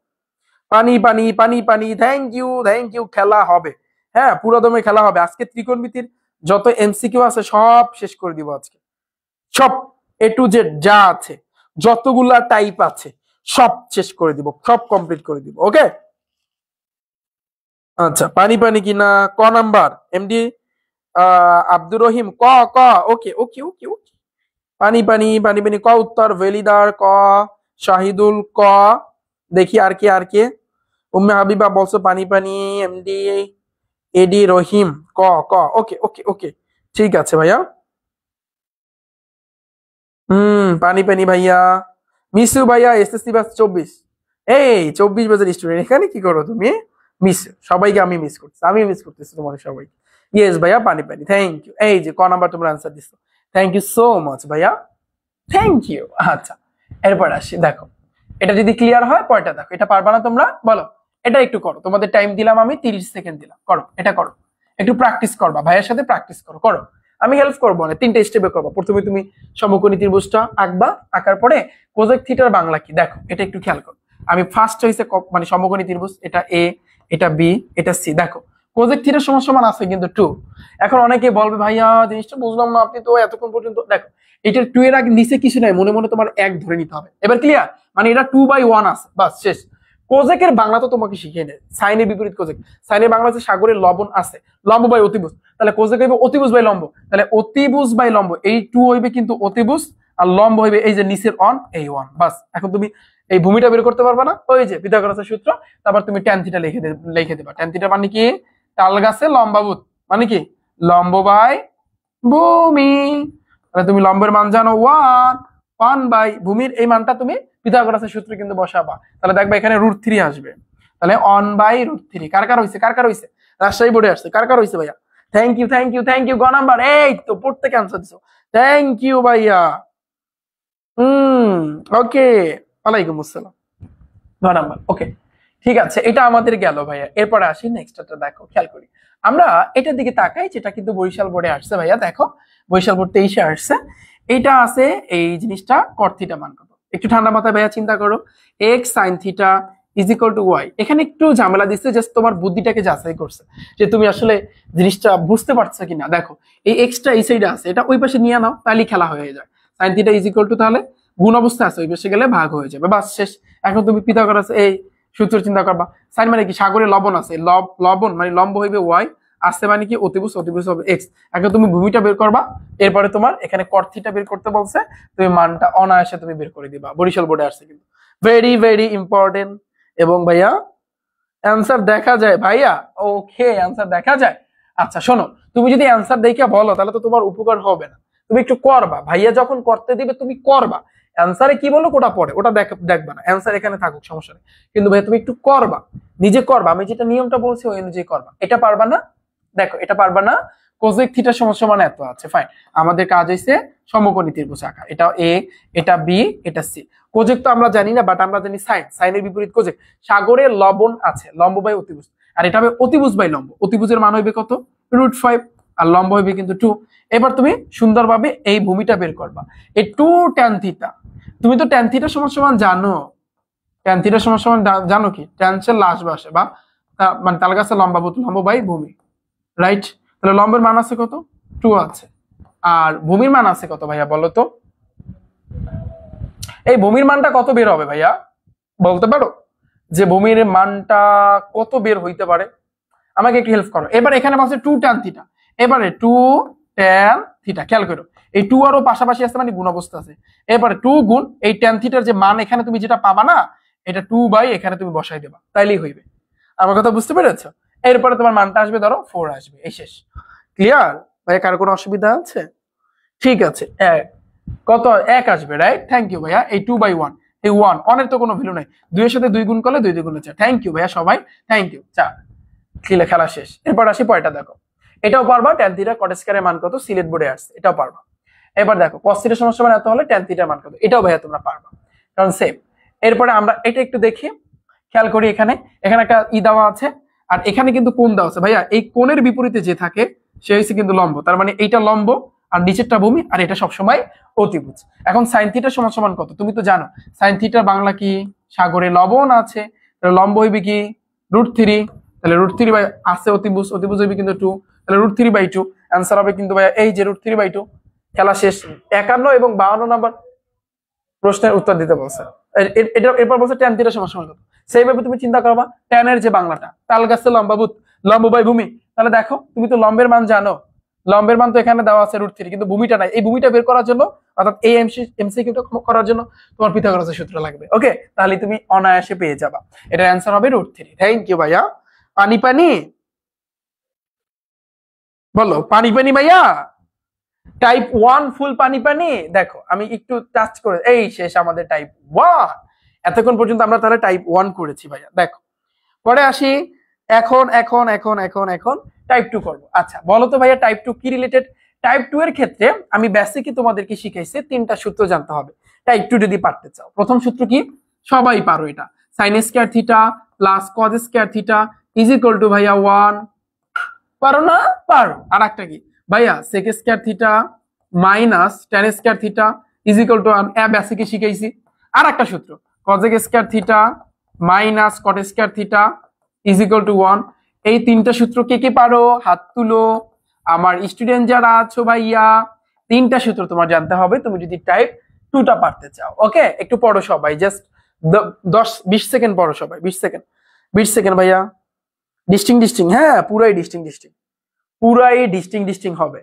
পানি পানি পানি পানি, থ্যাংক ইউ থ্যাংক ইউ। খেলা হবে, হ্যাঁ পুরো দমে খেলা হবে আজকে। ত্রিকোণমিতির যত এমসিকিউ আছে সব শেষ করে দিব আজকে, সব এ টু জেড যা আছে, যতগুলা টাইপ আছে সব শেষ করে দিব, সব কমপ্লিট করে দিব। ওকে, আচ্ছা পানি পানি কিনা, ক নাম্বার এমডি আব্দুর রহিম, ক ক, ওকে ওকে ওকে ওকে। পানি পানি পানি পানি, ক উত্তর, ভেলিদার ক, শাহিদুল ক, দেখি আর কে আর কে, উম্মে হাবিবা বলছো পানি পানি, এমডি এডি রহিম ক ক, ওকে ওকে ওকে, ঠিক আছে ভাইয়া। পানি পানি ভাইয়া, মিসু ভাইয়া এসএসসি ব্যাচ 24, এই 24 ব্যাচের স্টুডেন্ট এখানে কি করো তুমি, মিস, সবাইকে আমি মিস করতেছি, আমি মিস করতেছি তোমাদের সবাইকে। ইয়েস ভাইয়া পানি পানি, থ্যাংক ইউ। এই যে ক নাম্বার তোমরা আনসার দিছো, থ্যাংক ইউ সো মাচ ভাইয়া, থ্যাংক ইউ। আচ্ছা এরপর আসি, দেখো এটা যদি ক্লিয়ার হয় পরেরটা দেখো, এটা পারবা না তোমরা বলো, এটা একটু করো, তোমাদের টাইম দিলাম আমি 30 সেকেন্ড দিলাম, করো এটা করো, একটু প্র্যাকটিস করবা, ভাইয়ের সাথে প্র্যাকটিস করো, করো আমি হেল্প করবো না, 3টে স্টেপে করবো। প্রথমে তুমি সমকোণী ত্রিভুজটা আঁকবা, আঁকার পরে কোজেক থিটার বাংলা কি দেখো, এটা একটু খেয়াল করো। আমি ফার্স্ট হইছে মানে সমকোণী ত্রিভুজ, এটা এ, এটা বি, এটা সি, দেখো কোজেক থিটার সমান সমান আছে কিন্তু 2। এখন অনেকে বলবে ভাইয়া জিনিসটা বুঝলাম না, আপনি তো এতক্ষণ পর্যন্ত, দেখো এটার 2 এর আগে নিচে কিছু নাই, মনে মনে তোমার 1 ধরে নিতে হবে। এবার ক্লিয়ার? মানে এটা 2/1 আছে, বাস শেষ। কোজেকের বাংলা তো তোমাকে শিখিয়ে নেয়, সাইনের বিপরীত কোজেক, সাইনের বাংলা আছে সাগরের লবণ আছে, লম্ব বাই অতিভুজ, তাহলে কোজেক হইবে অতিভুজ বাই লম্ব, তাহলে অতিভুজ বাই লম্ব, এই 2 হইবে কিন্তু অতিভুজ, আর লম্ব হইবে এই যে নিচের অন, এই 1, বাস। এখন তুমি এই ভূমিটা বের করতে পারবে না, ওই যে পিথাগোরাসের সূত্র, তারপর তুমি ট্যান থিটা লিখে দেবা। ট্যান থিটা মানে কি, তাল গাছে লম্বাভূত, মানে কি লম্ব বাই ভূমি, তাহলে তুমি লম্বের মান জানো 1, 1 বাই ভূমির এই মানটা তুমি পিথাগোরাসের সূত্রে কিন্তু বসাবা, তাহলে দেখবা এখানে √3 আসবে, তাহলে 1/√3। কার কার হইছে, কার কার হইছে, রাজশাহী বোর্ডে আসছে, কার কার হইছে ভাইয়া, thank you thank you thank you. গ নাম্বার, এই তো পড়তে ক্যান্সার দিছো, থ্যাংক ইউ ভাইয়া। ওকে, ওয়ালাইকুম আসসালাম। গ নাম্বার, ওকে ঠিক আছে, এটা আমাদের গেল ভাইয়া। এরপরে আসি নেক্সটটা, দেখো খেয়াল করি আমরা এটার দিকে তাকাই, যেটা কিন্তু বরিশাল বোর্ডে আসছে ভাইয়া, দেখো বরিশাল বোর্ড 23-এ আসছে। এটা আছে এই জিনিসটা, কট থিটা মান কত, একটু ঠান্ডা মাথায় ভাইয়া চিন্তা করো, x sin θ = y। এখানে একটু ঝামেলা দিচ্ছে, জাস্ট তোমার বুদ্ধিটাকে যাচাই করছে যে তুমি আসলে জিনিসটা বুঝতে পারছো কিনা। দেখো এই এক্সটা এই সাইডে আছে, এটা ওই পাশে নিয়ে নাও, তাহলে খেলা হয়ে যায়। sin θ = তাহলে গুণ অবস্থা আছে, ওই পাশে গেলে ভাগ হয়ে যাবে, বাস শেষ। এখন তুমি পিথাগোরাস এই সূত্র চিন্তা করবা, সাইন মানে কি সাগরে লবণ আছে, লবণ মানে লম্ব হইবে y, আসছে মানে কি অতিভুজ, অতিভুজ হবে x। এখন তুমি ভূমিটা বের করবা, এরপরে তোমার এখানে কট থিটা বের করতে বলছে, তুমি মানটা অনায়াসে তুমি বের করে দিবা। বরিশাল বোর্ডে আসছে কিন্তু, ভেরি ভেরি ইম্পর্টেন্ট। এবং ভাইয়া অ্যান্সার দেখা যায় ভাইয়া, ওকে অ্যান্সার দেখা যায়। আচ্ছা শোনো, তুমি যদি অ্যান্সার দেখে বলো তাহলে তো তোমার উপকার হবে না, তুমি একটু করবা, ভাইয়া যখন করতে দিবে তুমি করবা, অ্যান্সারে কি বলো ওটা পড়ে, ওটা দেখবা না, অ্যান্সার এখানে থাকুক সমস্যা নেই, কিন্তু ভাই তুমি একটু করবা, নিজে করবা, আমি যেটা নিয়মটা বলছি ওই অনুযায়ী করবা। এটা পারবা না, দেখো এটা পারবা না, কোজেক থিটা সমান এত আছে, ফাইন। আমাদের কাজ হইছে সমকোণী ত্রিভুজ আঁকা, এটা এ, এটা বি, এটা সি। কোজেক তো আমরা জানি না, বাট আমরা জানি সাইন, সাইনের বিপরীত কোজেক। সাগরে লবণ আছে, লম্ব বাই অতিভুজ, আর এটা হবে অতিভুজ বাই লম্ব। অতিভুজের মান হইবে কত? √5, আর লম্ব হইবে কিন্তু 2। এবার তুমি সুন্দরভাবে এই ভূমিটা বের করবা, এই 2 tan থিটা। তুমি তো tan থিটা সমান জানো, tan থিটা সমান জানো কি, tan এর লাস্ট বসে বা মানে তাল গাছের লম্ব বাই ভূমি, রাইট? তাহলে লম্বের মান আছে কত? 2 আছে। আর ভূমির মান আছে কত ভাইয়া বলো তো? এই ভূমির মানটা কত বের হবে ভাইয়া বলতে পারো? যে ভূমির মানটা কত বের হইতে পারে, আমাকে একটু হেল্প করো। এবার এখানে বলছে 2 tan থিটা, এবারে 2 tan থিটা, খেয়াল করো এই 2 আরও পাশাপাশি আছে মানে গুণ অবস্থা আছে। এবারে 2 গুণ এই tan থিটার যে মান এখানে তুমি যেটা পাবা না, এটা 2 বাই এখানে তুমি বসাই দেবা, তাইলেই হইবে। আমার কথা বুঝতে পেরেছো? এরপরে তোমার মানটা আসবে ধরো 4 আসবে, এই শেষ। ক্লিয়ার ভাইয়া? কারো কোনো অসুবিধা আছে? ঠিক আছে, কত 1 আসবে, রাইট? থ্যাংক ইউ ভাইয়া। এই 2/1, এই 1 অনের তো কোনো ভ্যালু নাই, 2 এর সাথে 2 গুণ করলে 2 2 গুণে 4। থ্যাংক ইউ ভাইয়া সবাই, থ্যাংক ইউ। 4 খেলা শেষ। এরপর আসি পয়টা, দেখো এটাও পারবা, tan থিটা cot স্কয়ারের মান কত সিলেট বোর্ডে আসছে, এটাও পারবা। এবার দেখো cos থিটা সমান এত হলে tan থিটার মান কত, এটাও ভাইয়া তোমরা পারবা, কারণ সেম। এরপরে আমরা এটা একটু দেখি, খেয়াল করি এখানে একটা দেওয়া আছে, আর এখানে কিন্তু কোণ দেওয়া আছে ভাইয়া। এই কোণের বিপরীতে যে থাকে সে হচ্ছে কিন্তু লম্ব, তার মানে এইটা লম্ব আর নিচেরটা ভূমি, আর এটা সবসময় অতিভুজ। এখন sin থিটা সমান কত তুমি তো জানো, sin থিটার বাংলা কি? সাগরে লবণ আছে, লম্ব হইবে কি √3, তাহলে √3 বাই আছে অতিভুজ, অতিভুজ হইবে কিন্তু 2, তাহলে √3/2। অ্যান্সার হবে কিন্তু ভাইয়া এই যে √3/2। খেলা শেষ। 51 এবং 52 নাম্বার প্রশ্নের উত্তর দিতে বলছে। এরপর বলছে tan থিটা সমান কত। সেইভাবে তুমি চিন্তা করবা, tan এর যে বাংলাটা তাল গাছে লম্ব বাই ভূমি, তাহলে দেখো তুমি তো লম্বের মান জানো, লম্বের মান তো এখানে দেওয়া আছে √3, কিন্তু ভূমিটা নাই। এই ভূমিটা বের করার জন্য, অর্থাৎ এই এমসিকিউটা করার জন্য তোমার পিথাগোরাসের সূত্র লাগবে। ওকে, তাহলে তুমি অনায়াসে পেয়ে যাবা। এটার অ্যান্সার হবে √3। থ্যাংক ইউ ভাইয়া। পানি বলো, পানি ভাইয়া। টাইপ 1 ফুল পানি। দেখো আমি একটু টাচ করে, এই শেষ আমাদের টাইপ 1। এতক্ষণ পর্যন্ত আমরা তাহলে টাইপ 1 করেছি ভাইয়া। দেখো পরে আসি, এখন টাইপ 2 করব। আচ্ছা বলো তো ভাইয়া টাইপ 2 কি রিলেটেড? টাইপ 2 এর ক্ষেত্রে আমি বেসিকই তোমাদেরকে শিখাইছি, 3টা সূত্র জানতে হবে টাইপ 2 যদি পারতে চাও। প্রথম সূত্র কি? সবাই পারো এটা, sin square theta plus cos square theta is equal to ভাইয়া 1। পারো না? পারো। আর একটা কি ভাইয়া, sec square theta minus tan square theta is equal two 1, বেসিকই শিখাইছি। আর একটা সূত্র cosec square theta minus cot square theta is equal two 1। এই 3টা সূত্র কে পারো? হাত তুলো আমার স্টুডেন্ট যারা আছো ভাইয়া। 3টা সূত্র তোমার জানতে হবে তুমি যদি টাইপ 2টা পারতে চাও। ওকে, একটু পড়ো সবাই, জাস্ট 10-20 সেকেন্ড পড়ো সবাই, 20 সেকেন্ড ভাইয়া। ডিস্টিং, হ্যাঁ পুরাই ডিস্টিং হবে।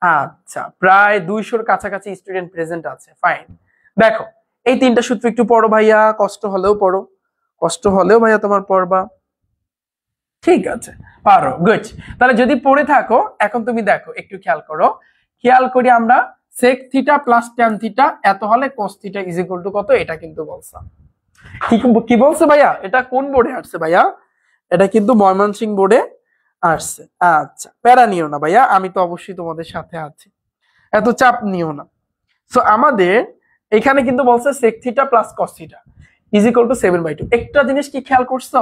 আচ্ছা, প্রায় 200-র কাছাকাছি স্টুডেন্ট প্রেজেন্ট আছে, ফাইন। দেখো এই 3টা সূত্র একটু পড়ো ভাইয়া, কষ্ট হলেও ভাইয়া তোমার পড়বা, ঠিক আছে? পারো, গুড। তাহলে যদি পড়ে থাকো, এখন তুমি দেখো একটু খেয়াল করি আমরা sec theta plus tan theta এত হলে cos theta is equal to কত, এটা কিন্তু বলছে। কি বলছে ভাইয়া? এটা কোন বোর্ডে আসছে ভাইয়া? এটা কিন্তু ময়মনসিংহ বোর্ডে আসছে। আচ্ছা, প্যারা নিও না ভাইয়া, আমি তো অবশ্যই তোমাদের সাথে আছি, এত চাপ নিও না। সো আমাদের এখানে কিন্তু বলছে sec theta plus cos theta is equal two 7/2। একটা জিনিস কি খেয়াল করছো?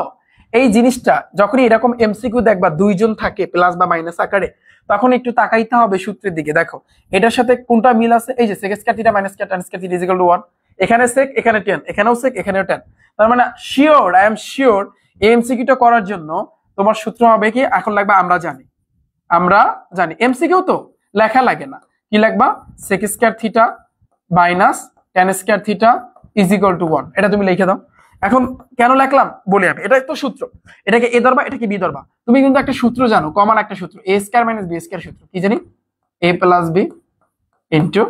এই জিনিসটা যখনই এরকম এমসিকিউ দেখবা, 2 জন থাকে প্লাস বা মাইনাস আকারে, তখন একটু তাকাইতে হবে সূত্রের দিকে। দেখো এটার সাথে কোনটা মিল আছে, এই যে sec square theta minus tan square theta is equal two 1। এখানে sec, এখানে tan, এখানেও sec, এখানেও tan। তার মানে আই এম শিওর এমসিকিউটা করার জন্য তোমার সূত্র হবে কি, এখন লাগবে আমরা জানি এমসিকিউ তো লেখা লাগে না, কি লিখবা? sec square theta minus tan square theta is equal two 1। এটা তুমি লিখে দাও। এখন কেন লিখলাম বলি আমি, এটা তো সূত্র, এটাকে এ ধরবা, এটাকে বি ধরবা। তুমি কিন্তু একটা সূত্র জানো, কমন একটা সূত্র, a square minus b square সূত্র কি জানি, a plus b into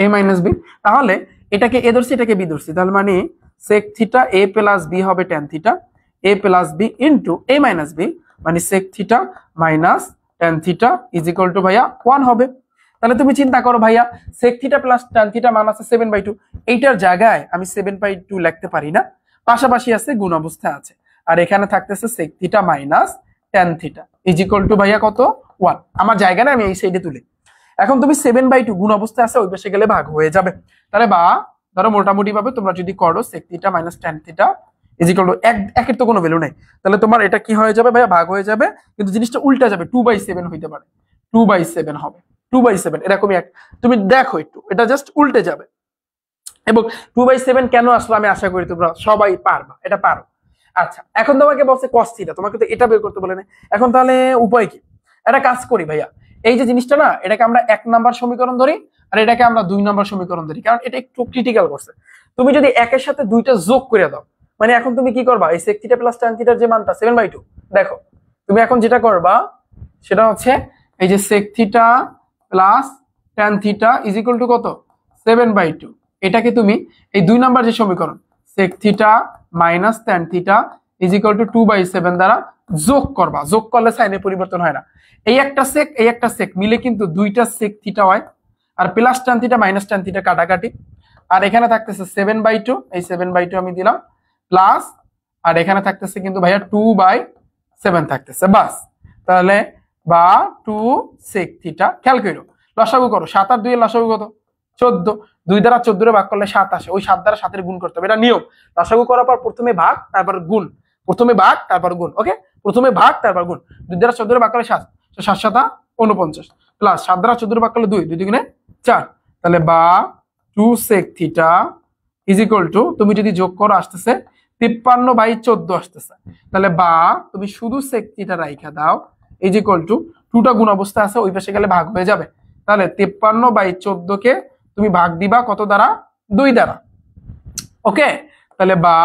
a minus b। তাহলে এটাকে এ ধরছি, এটাকে বি ধরছি, তাহলে মানে sec theta a plus b হবে tan theta, a plus b into a minus b, মানে sec theta minus tan theta is equal to ভাইয়া 1 হবে। তাহলে তুমি চিন্তা করো ভাইয়া, sec theta plus tan theta মান আছে 7/2, এইটার জায়গায় আমি 7/2 লিখতে পারি না, পাশাপাশি আছে, গুণ অবস্থায় আছে। আর এখানে থাকতেছে sec theta minus tan theta is equal to ভাইয়া কত 1। আমার জায়গা না, আমি এই সাইডে তুলি। এখন তুমি 7/2 গুণ অবস্থায় আছে, ওই পাশে গেলে ভাগ হয়ে যাবে। তাহলে বা ধরো মোটামুটি ভাবে তোমরা যদি করো sec theta minus tan theta is equal two একের তো কোনো ভ্যালু নেই, তাহলে তোমার এটা কি হয়ে যাবে ভাইয়া, ভাগ হয়ে যাবে, কিন্তু জিনিসটা উল্টা যাবে, 2/7 হইতে পারে, 2/7 হবে, 2/7 এরকমই এক। তুমি দেখো একটু, এটা জাস্ট উল্টে যাবে। এবং 2/7 কেন আসলো আমি আশা করি তোমরা সবাই পারবা, এটা পারো। আচ্ছা, এখন তোমাকে বলছে cos থিটা, তোমাকে তো এটা বের করতে বলে না। এখন তাহলে উপায় কি? একটা কাজ করি ভাইয়া, এই যে জিনিসটা না, এটাকে আমরা 1 নাম্বার সমীকরণ ধরি, আর এটাকে আমরা 2 নাম্বার সমীকরণ ধরি, কারণ এটা একটু ক্রিটিক্যাল করছে। তুমি যদি একের সাথে দুইটা যোগ করে দাও, মানে এখন তুমি কি করবা, এই sec থিটা প্লাস tan থিটার যে মানটা 7/2, দেখো তুমি এখন যেটা করবা সেটা হচ্ছে এই যে sec theta plus tan theta is equal to কত 7/2, এটাকে তুমি এই 2 নাম্বার যে সমীকরণ sec theta minus tan theta is equal two 2/7 দ্বারা যোগ করবা। যোগ করলে সাইনের পরিবর্তন হয় না, এই একটা sec এই একটা sec মিলে কিন্তু দুইটা sec থিটা হয়, আর plus tan theta minus tan theta কাটাকাটি, আর এখানে থাকতেছে 7/2, এই 7/2 আমি দিলাম প্লাস, আর এখানে থাকতেছে কিন্তু ভাইয়া 2/7 থাকতেছে, বাস। তাহলে বা 2 sec থিটা, খেয়াল করো লসাগু করো, 7 আর 2 এর লসাগু কত 14, 2 দ্বারা 14 ভাগ করলে 7 আসে, ওই 7 দ্বারা 7 এর গুণ করতে হবে, এটা নিয়ম। লসাগু করার পর প্রথমে ভাগ তারপর গুণ, প্রথমে ভাগ তারপর গুণ, ওকে, প্রথমে ভাগ তারপর গুণ। 2 দ্বারা 14 ভাগ করলে 7, 7 7 49 প্লাস 7 দ্বারা 14 ভাগ করলে 2, 2 দুগুণে 4, তাহলে বা 2 sec theta is equal two, তুমি যদি যোগ করো আসতেছে 53/14 আসতেছে, তাহলে বা তুমি শুধু sec থিটা রাইখা দাও ইজ ইকুয়াল টু 2টা গুণ অবস্থা আছে, ওই পাশে গেলে ভাগ হয়ে যাবে। তাহলে 53/14 কে তুমি ভাগ দিবা কত দ্বারা, 2 দ্বারা, ওকে। তাহলে বা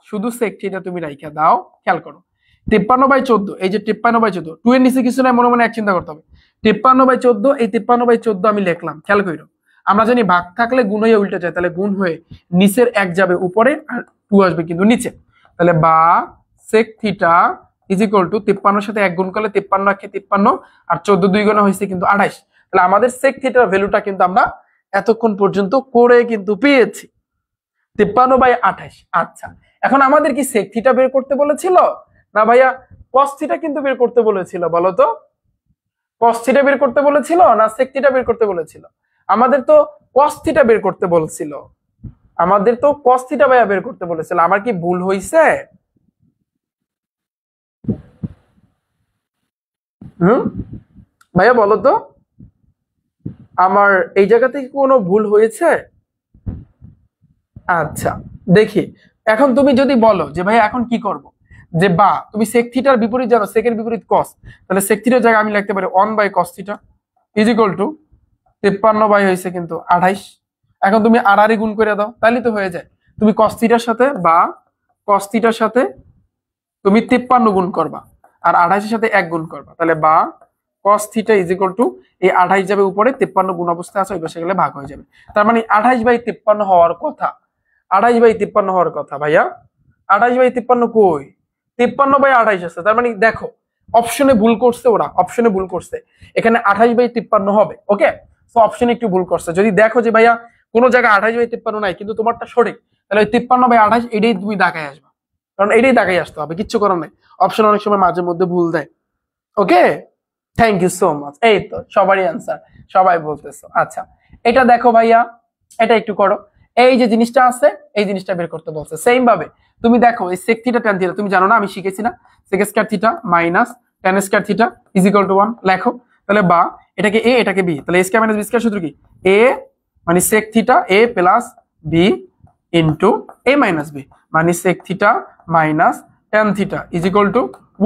শুধু sec থিটা তুমি রাইখা দাও, খেয়াল করো 53/14, এই যে 53/14, 2 এর নিচে কিছু নাই, মনে মনে এক চিন্তা করতে হবে। 53/14, এই 53/14 আমি লিখলাম, খেয়াল করো আমরা জানি ভাগ থাকলে গুণ হয়ে উল্টে যায়, তাহলে গুণ হয়ে নিচের 1 যাবে উপরে আর 2 আসবে কিন্তু নিচে। তাহলে বা sec theta is equal two 53 সাথে 1 গুণ করলে 53 × 53, আর 14 2 গুণা হয়েছে কিন্তু 28। তাহলে আমাদের sec থিটার ভ্যালুটা কিন্তু আমরা এতক্ষণ পর্যন্ত করে কিন্তু পেয়েছি 53/28। আচ্ছা, এখন আমাদের কি sec থিটা বের করতে বলেছিল না ভাইয়া cos থিটা কিন্তু বের করতে বলেছিল, বলো তো cos থিটা বের করতে বলেছিল না sec থিটা বের করতে বলেছিল? আমাদের তো cos থিটা বের করতে বলছিল, আমাদের তো cos থিটা ভাইয়া বের করতে বলেছিল। আমার কি ভুল হইছে? ভাইয়া বলো তো, আমার এই জায়গাতে কি কোনো ভুল হয়েছে? আচ্ছা দেখি, এখন তুমি যদি বলো যে ভাইয়া এখন কি করব, যে বা তুমি sec থিটার বিপরীত জানো, sec এর বিপরীত cos, তাহলে sec থিটার জায়গায় আমি লিখতে পারি 1/cos theta is equal two 53 হয়েছে কিন্তু 28। এখন তুমি আর গুণ করে দাও, তাহলে তো হয়ে যায়। তুমি cos থিটার সাথে বা cos থিটার সাথে তুমি 53 গুণ করবা, আর 28 এর সাথে 1 গুণ করবা, তাহলে বা cos theta is equal two এই 28 যাবে উপরে, 53 গুণ অবস্থায় আছে, ওই পাশে গেলে ভাগ হয়ে যাবে। তার মানে 28/53 হওয়ার কথা, 28/53 হওয়ার কথা ভাইয়া। 28/53 কই, 53/28 আছে। তার মানে দেখো অপশনে ভুল করছে, ওরা অপশনে ভুল করছে, এখানে 28/53 হবে, ওকে। সো অপশনে একটু ভুল করছে। যদি দেখো যে ভাইয়া কোনো জায়গায় 28/53 নাই কিন্তু তোমারটা সঠিক, তাহলে ওই 53/28 এটাই তুমি দাগায় আসবা, কারণ এটাই দাগায় আসতে হবে, কিচ্ছু করার নাই। অপশন অনেক সময় মাঝে মধ্যে ভুল দেয়, okay. Thank you so much. এই তো সবারই অ্যান্সার, সবাই বলতেছো। আচ্ছা এটা দেখো ভাইয়া, এটা একটু করো, এই যে জিনিসটা আছে এই জিনিসটা বের করতে বলছে। সেম ভাবে তুমি দেখো এই sec থিটা tan থিটা তুমি জানো না, আমি শিখেছি না, sec square theta minus tan square theta is equal two 1 লেখো। তাহলে বা এটাকে a এটাকে b, তাহলে a square minus b square সূত্র কি, a মানে sec theta a plus b into a minus b, মানে sec theta minus tan theta is equal two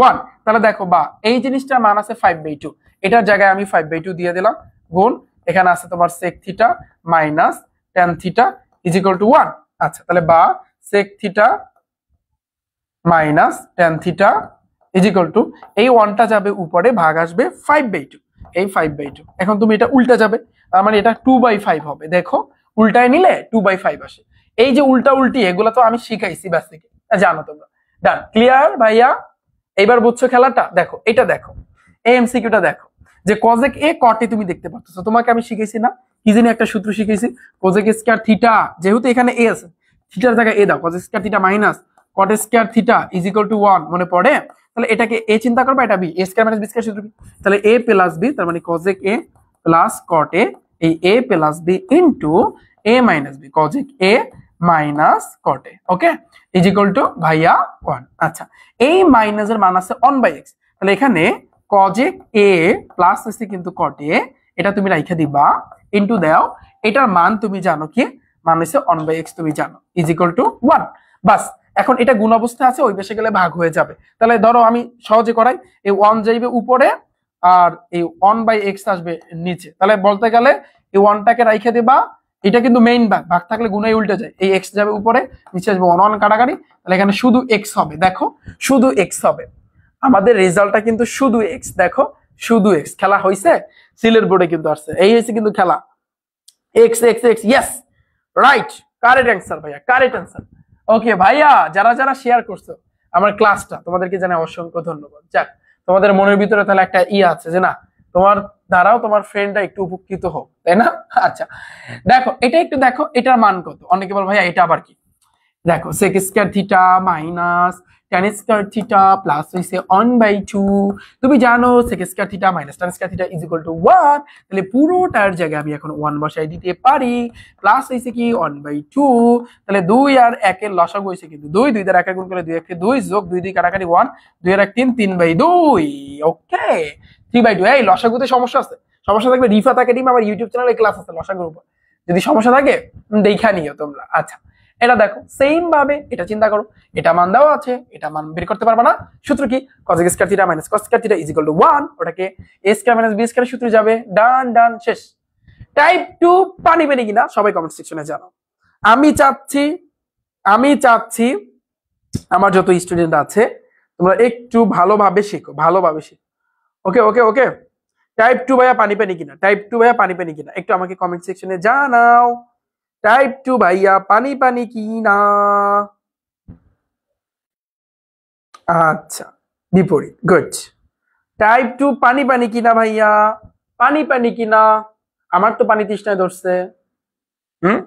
1। তাহলে দেখো বা এই জিনিসটার মান আছে 5/2, এটার জায়গায় আমি 5/2 দিয়ে দিলাম, গুণ এখানে আছে তোমার sec theta minus tan theta is equal two 1। আচ্ছা তাহলে বা sec theta minus tan theta is equal two, এই 1টা যাবে উপরে, ভাগ আসবে 5/2, এই 5/2। এখন তুমি এটা উল্টা যাবে, তার মানে এটা 2/5 হবে। দেখো উল্টায় নিলে 2/5 আসে। এই যে উল্টা উল্টি এগুলো তো আমি শিখাইছি বেসিকে, জানো তোমরা। ডান, ক্লিয়ার ভাইয়া? এইবার বুঝছো খেলাটা? দেখো এটা দেখো, এই এমসিকিউটা দেখো, যে কজেক এ কট এ তুমি দেখতে পাচ্ছ, তোমাকে আমি শিখেছি না কি জানি একটা সূত্র শিখেছি, কজেক স্কয়ার থিটা, যেহেতু এখানে এ আছে থিটার জায়গায় এ দাও, কজেক square theta minus caught square theta is equal two 1, মনে পড়ে? তাহলে এটাকে এ চিন্তা করবা, এটা বি, এ স্কয়ার মাইনাস বি স্কয়ার সূত্র কি, তাহলে এ প্লাস বি, তার মানে কজেক এ প্লাস কট এ, এই A plus B into A minus B, cosec A minus cot A, okay, is equal to ভাইয়া 1। আচ্ছা, এই মাইনাসের মান আছে 1/x, তাহলে এখানে কজেক এ প্লাস হচ্ছে কিন্তু কট এ, এটা তুমি রাইখা দিবা, ইনটু দাও, এটার মান তুমি জানো কি, মান হচ্ছে 1/x তুমি জানো, ইজ ইকুয়াল টু 1। বাস, এখন এটা গুণ অবস্থায় আছে, ওই পাশে গেলে ভাগ হয়ে যাবে। তাহলে ধরো আমি সহজে করাই, এই 1 যাইবে উপরে আর এই 1/x আসবে নিচে, তাহলে বলতে গেলে এই 1টাকে রাইখা দিবা, এটা কিন্তু মেইন ভাগ, ভাগ থাকলে গুণাই উল্টে যায়, এই x যাবে উপরে, নিচে আসবে 1 1 কাটাকাটি, তাহলে এখানে শুধু x হবে, দেখো শুধু x হবে, আমাদের রেজাল্টটা কিন্তু শুধু x, দেখো শুধু x, খেলা হইছে সিলেট বোর্ডে কিন্তু আসছে, এই হইছে কিন্তু খেলা, x x x, yes right, correct answer ভাইয়া, কারেক্ট অ্যানসার। ওকে ভাইয়া, যারা যারা শেয়ার করছো আমার ক্লাসটা, তোমাদেরকে জানাই অসংখ্য ধন্যবাদ। যাক, তোমাদের মনের ভিতরে তাহলে একটা আছে যে না, তোমার দ্বারাও তোমার ফ্রেন্ডরা একটু উপকৃত হোক, তাই না? আচ্ছা দেখো, এটা একটু দেখো, এটার মান কত, অনেকে বল ভাইয়া এটা আবার কি, দেখো sec square theta minus tan square theta plus হইছে 1/2, তুমি জানো sec square theta minus tan square theta is equal two 1, তাহলে পুরোটার জায়গায় আমি এখন 1 বসাই দিতে পারি, প্লাস হইছে কি 1/2, তাহলে 2 আর 1 এর লসাগু হইছে কিন্তু 2, 2 দ্বারা 1 গুণ করে 2 1 2 যোগ 2 2 কাটাকাটি 1, 2 আর 1 3, 3/2, ওকে 3/2। এই লসাগুতে সমস্যা আছে, সমস্যা থাকবে রিফাত একাডেমি আমার ইউটিউব চ্যানেলে ক্লাস আছে লসাগুর উপর, যদি সমস্যা থাকে দেখা নিও তোমরা। আচ্ছা, এটা দেখো সেম ভাবে এটা চিন্তা করো, এটা মান দেওয়া আছে, এটা মান বের করতে পারবা না, সূত্র কি cosec square theta minus cos square theta is equal two 1, ওটাকে a square minus b square সূত্রে যাবে, ডান ডান শেষ। টাইপ 2 পানি পেনি কিনা সবাই কমেন্ট সেকশনে জানাও। আমি চাচ্ছি আমার যত স্টুডেন্ট আছে তোমরা একটু ভালোভাবে শেখো, ভালোভাবে শেখো, ওকে ওকে ওকে। টাইপ 2 ভাইয়া পানি পেনি কিনা, টাইপ 2 ভাইয়া পানি পেনি কিনা একটু আমাকে কমেন্ট সেকশনে জানাও। টাইপ 2 ভাইয়া পানি পানি কি না? আচ্ছা, বিপরীত, গুড। টাইপ 2 পানি পানি কি না ভাইয়া, পানি পানি কি না? আমার তো পানি তৃষ্ণায় ধরছে,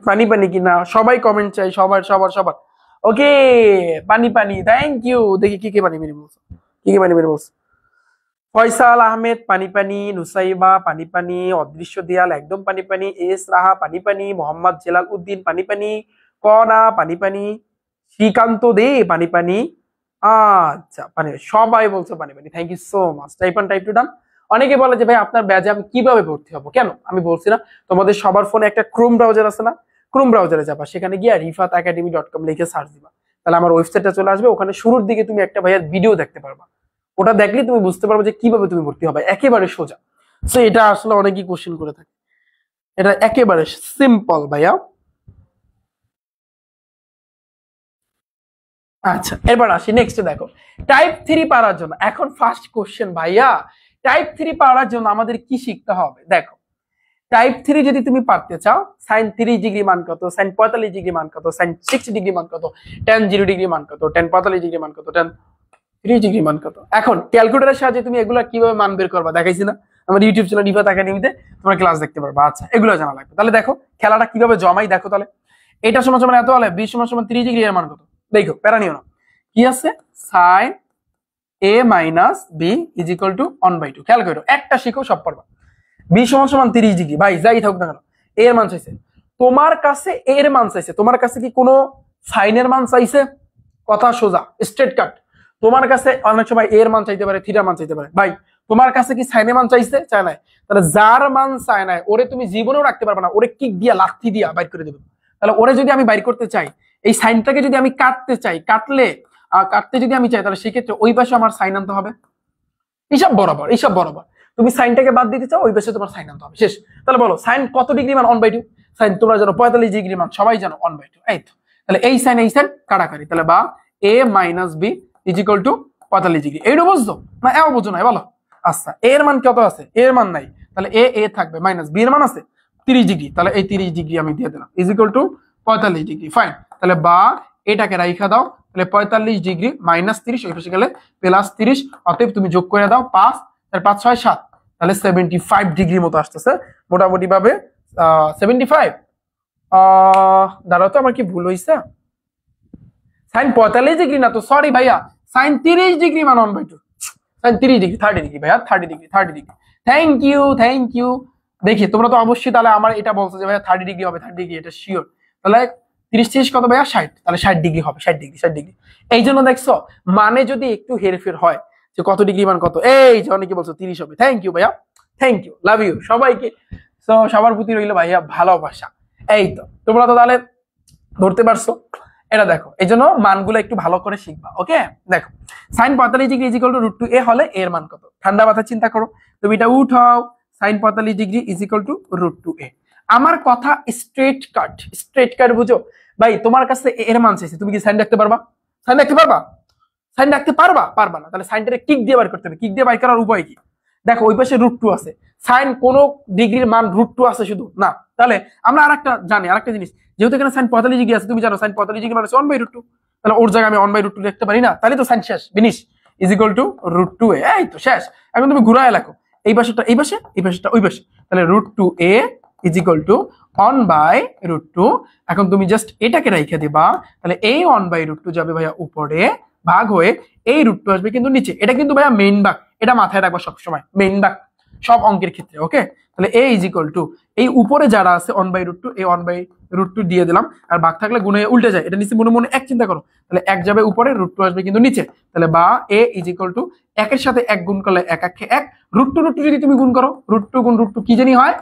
পানি পানি কি না? সবাই কমেন্ট চাই, সবার সবার সবার। ওকে, পানি পানি, থ্যাংক ইউ। দেখি কি কি পানি পানি বলছো, কি কি পানি পানি বলছো। ফয়সাল আহমেদ পানি পানি, নুসাইবা পানি পানি, অদৃশ্য দিয়াল একদম পানি পানি, এস রাহা পানি পানি, মোহাম্মদ জেলাল উদ্দিন পানি পানি, কনা পানি পানি, শ্রীকান্ত দে পানি পানি। আচ্ছা, পানি সবাই বলছো পানি পানি, thank you so much. Type 1 type 2 done. অনেকে বলে যে ভাই আপনার ব্যাচে আমি কিভাবে ভর্তি হবো, কেন আমি বলছি না, তোমাদের সবার ফোনে একটা ক্রোম ব্রাউজার আছে না, ক্রোম ব্রাউজারে যাবা, সেখানে গিয়ে rifatacademy.com লিখে সার্চ দিবা, তাহলে আমার ওয়েবসাইটটা চলে আসবে, ওখানে শুরুর দিকে তুমি একটা ভাইয়ার ভিডিও দেখতে পারবা, ওটা দেখলে তুমি বুঝতে পারবে যে কিভাবে তুমি ভর্তি হবে, একেবারে সোজা। সো এটা আসলে অনেকেই কোশ্চেন করে থাকে, এটা একেবারে সিম্পল ভাইয়া। আচ্ছা, এবার আসি নেক্সট। দেখো টাইপ 3 পারার জন্য এখন ফার্স্ট কোশ্চেন ভাইয়া, টাইপ 3 পারার জন্য আমাদের কি শিখতে হবে? দেখো টাইপ 3 যদি তুমি পারতে চাও, sin 30 ডিগ্রি মান কত, sin 45 ডিগ্রি মান কত, sin 60 ডিগ্রি মান কত, tan 0 ডিগ্রি মান কত, tan 45 ডিগ্রি মান কত, tan 30 ডিগ্রি মান কত। এখন ক্যালকুলেটরের সাহায্যে তুমি এগুলো কিভাবে মান বের করবা দেখাইছি না আমার ইউটিউব চ্যানেল রিফাত একাডেমিতে, তোমরা ক্লাস দেখতে পারবা। আচ্ছা, এগুলো জানা লাগবে। তাহলে দেখো খেলাটা কিভাবে জমাই, দেখো তাহলে এটা সমান সমান এত হলে 20 সমান সমান 30 ডিগ্রি এর মান কত, দেখো প্যারা নিও না, কি আছে sin a minus b is equal two 1/2। খেয়াল করো, একটা শিখো সব পারবা। 20 সমান সমান 30 ডিগ্রি, ভাই যাই থাকুক না কেন a এর মান চাইছে, তোমার কাছে a এর মান চাইছে, তোমার কাছে কি কোনো সাইনের মান চাইছে? কথা সোজা স্ট্রেট কাট, তোমার কাছে অনেক সময় a এর মান চাইতে পারে, থিটার মান চাইতে পারে, ভাই তোমার কাছে কি সাইনের মান চাইছে? চায় নাই। তাহলে যার মান চায় নাই ওরে তুমি জীবনেও রাখতে পারবে না, ওরে কিক দিয়া লাথি দিয়া বাইর করে দেবে। তাহলে ওরে যদি আমি বাইর করতে চাই, এই সাইনটাকে যদি আমি কাটতে চাই, কাটতে যদি আমি চাই, তাহলে সেক্ষেত্রে ওই পাশে আমার সাইন আনতে হবে, এইসব বরাবর, এইসব বরাবর। তুমি সাইনটাকে বাদ দিতে চাও, ওই পাশে তোমার সাইন আনতে হবে, শেষ। তাহলে বলো সাইন কত ডিগ্রি মান? 1/2। সাইন তোমরা জানো 45 ডিগ্রি মান, সবাই জানো 1/2। এই তো, তাহলে এই সাইন কাটাকাটি, তাহলে বা a minus b is equal two 45 degree. এইটা বুঝছো না? এও বুঝো না বলো। আচ্ছা, a এর মান কত আছে? a এর মান নাই, তাহলে a থাকবে, মাইনাস b এর মান আছে 30 ডিগ্রি, তাহলে এই 30 ডিগ্রি আমি দিয়ে দিলাম is equal two 45 degree. Fine, তাহলে বা এটাকে রাইখা দাও, তাহলে 45 ডিগ্রি মাইনাস 30 ওই পাশে গেলে প্লাস 30, অতএব তুমি যোগ করে দাও 5 আর 5 6 7, তাহলে 75 ডিগ্রি মতো আসতেছে মোটামুটি ভাবে। 75 দাঁড়াও তো, আমার কি ভুল হয়েছে? সাইন 45 ডিগ্রি না তো, সরি ভাইয়া, সাইন 30 ডিগ্রি মান 1/2, সাইন 30 ডিগ্রি, 30 ডিগ্রি ভাইয়া, 30 ডিগ্রি, 30 ডিগ্রি। Thank you. দেখি তোমরা তো অবশ্যই তাহলে আমার এটা বলছো যে ভাইয়া 30 ডিগ্রি হবে, 30 ডিগ্রি, এটা শিওর। তাহলে 30 কত ভাইয়া? 60, তাহলে 60 ডিগ্রি হবে, 60 ডিগ্রি। এই জন্য দেখছো মানে যদি একটু হেরফের হয় যে কত ডিগ্রি মান কত, এই যে অনেকে বলছো 30 হবে। থ্যাংক ইউ ভাইয়া, থ্যাংক ইউ, লাভ ইউ সবাইকে। তো সবার প্রতি রইলো ভাইয়া ভালোবাসা। এই তো তোমরা তো তাহলে ধরতে পারছো। এটা দেখো, এই জন্য মানগুলো একটু ভালো করে শিখবা। ওকে, দেখো sine 45 degree is equal to √2a হলে এর মান কত? ঠান্ডা মাথায় চিন্তা করো, তুমি এটা উঠাও। Sine 45 degree is equal to √2a। আমার কথা স্ট্রেট কাট বুঝো ভাই। তোমার কাছে এর মান চাইছে, তুমি কি সাইন রাখতে পারবা? সাইন রাখতে পারবা? সাইন রাখতে পারবা? পারবা না। তাহলে সাইনটাকে কিক দিয়ে বার করতে হবে। কিক দিয়ে বাই করার উপায় কি? দেখো ওই পাশে √2 আছে, সাইন কোন ডিগ্রির মান √2 আছে শুধু না। তাহলে আমরা আরেকটা জানি, আরেকটা জিনিস, যেহেতু এখানে সাইন 45 ডিগ্রি আছে, তুমি জানো সাইন 45 ডিগ্রি মানে 1/√2। তাহলে ওর জায়গায় আমি 1/√2 লিখতে পারি না? তাহলে তো সাইন শেষ, finish, is equal to √2a। এই তো শেষ। এখন তুমি ঘুরায় লেখো, এই পাশেটা এই পাশে, এই পাশেটা ওই পাশে। তাহলে √2a ইজ ইকুয়াল টু 1/√2। এখন তুমি জাস্ট এটাকে রেখে দিবা। তাহলে এই 1/√2 যাবে ভাইয়া উপরে, ভাগ হয়ে এই √2 আসবে কিন্তু নিচে। এটা কিন্তু ভাইয়া মেইন ভাগ, এটা মাথায় রাখবা সবসময়, মেইন ভাগ সব অঙ্কের ক্ষেত্রে। ওকে, তাহলে a ইজ ইকুয়াল টু এই উপরে যারা আছে 1/√2, এই 1/√2 দিয়ে দিলাম। আর ভাগ থাকলে গুণে উল্টে যায়, এটা নিচে মনে মনে এক চিন্তা করো। তাহলে এক যাবে উপরে, √2 আসবে কিন্তু নিচে। তাহলে বা a ইজ ইকুয়াল টু একের সাথে এক গুণ করলে এক একে এক, √2 যদি তুমি গুণ করো, √2 গুণ √2 কি জানি হয়?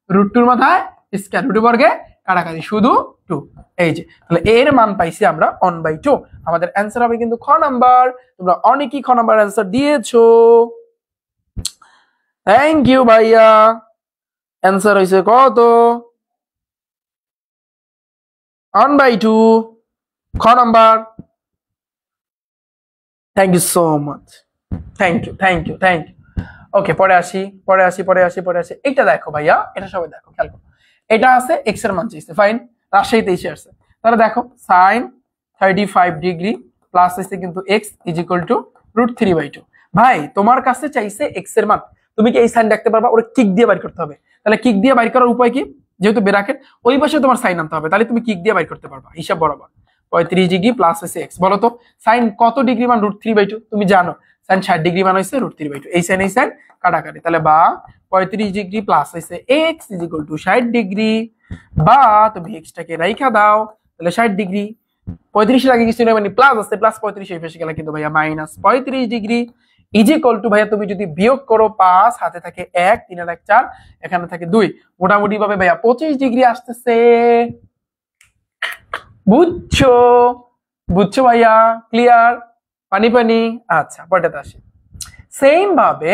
√2 মাথায় স্কয়ার, √2 বর্গে কাটাকাটি, শুধু 2। এই যে তাহলে এর মান পাইছি আমরা 1/2। আমাদের অ্যান্সার হবে কিন্তু খ নাম্বার। তোমরা অনেকেই খ নাম্বার অ্যান্সার দিয়েছো, থ্যাংক ইউ ভাইয়া। অ্যান্সার হইছে কত? 1/2, খ নাম্বার। Thank you so much, thank you. Okay, পরে আসি। এটা দেখো ভাইয়া, এটা সবাই দেখো, খেয়াল করো। এটা আছে এক্স এর মান চাইছে, ফাইন, রাজশাহীতে এসে আসছে। তাহলে দেখো সাইন 35 ডিগ্রি প্লাস হইছে কিন্তু এক্স ইজ ইকুয়াল টু √3/2। ভাই তোমার কাছে চাইছে এক্স এর মান, তুমি কি এই সাইন রাখতে পারবা? ওরা কিক দিয়ে বাইর করতে হবে। তাহলে কিক দিয়ে বাইর করার উপায় কি? যেহেতু ব্র্যাকেট, ওই পাশে তোমার সাইন আনতে হবে, তাহলে তুমি কিক দিয়ে বাইর করতে পারবা হিসাব বরাবর। 35 ডিগ্রি প্লাস হয়েছে এক্স, বলো তো সাইন কত ডিগ্রি মান? √3/2। তুমি জানো সাইন 60 ডিগ্রি মান হয়েছে √3/2। এই সাইন কাটাকাটি, তাহলে বা 35 ডিগ্রি প্লাস হয়েছে x is equal two 60 degree, বা তুমি এক্সটাকে রাইখা দাও, তাহলে 60 ডিগ্রি। 35 আগে কিছু নেই, মানে প্লাস আছে, প্লাস 35 এই পাশে গেলে কিন্তু ভাইয়া -35 ডিগ্রি ইজ ইকুয়াল টু ভাইয়া তুমি যদি বিয়োগ করো 5, হাতে থাকে 1, 3 আর 1 4, এখানে থাকে 2, মোটামুটি ভাবে ভাইয়া 25 ডিগ্রি আসতেছে। বুঝছো ভাইয়া? ক্লিয়ার? পানি। আচ্ছা, পরেরটাতে আসি। সেম ভাবে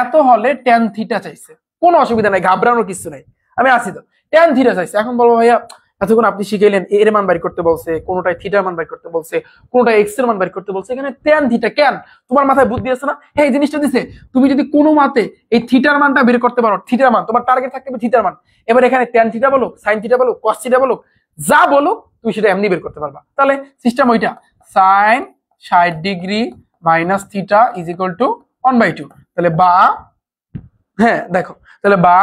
এত হলে tan থিটা চাইছে, কোনো অসুবিধা নাই, ঘাবড়ানোর কিছু নাই, আমি আছি তো। tan থিটা চাইছে। এখন বলবো ভাইয়া এতক্ষণ আপনি শিখাইলেন এর মান বের করতে বলছে, কোনটায় থিটার মান বের করতে বলছে, কোনটায় এক্স এর মান বের করতে বলছে, এখানে tan থিটা কেন? তোমার মাথায় বুদ্ধি আছে না? এই জিনিসটা দিছে, তুমি যদি কোনো মতে এই থিটার মানটা বের করতে পারো, থিটার মান তোমার টার্গেট থাকতে হবে, থিটার মান। এবার এখানে tan থিটা বলো, sin থিটা বলো, cos থিটা বলো, যা বলো তুমি সেটা এমনি বের করতে পারবা। তাহলে সিস্টেম ওইটা, sin 60 degree minus theta is equal two 1/2। তাহলে বা, হ্যাঁ দেখো, তাহলে বা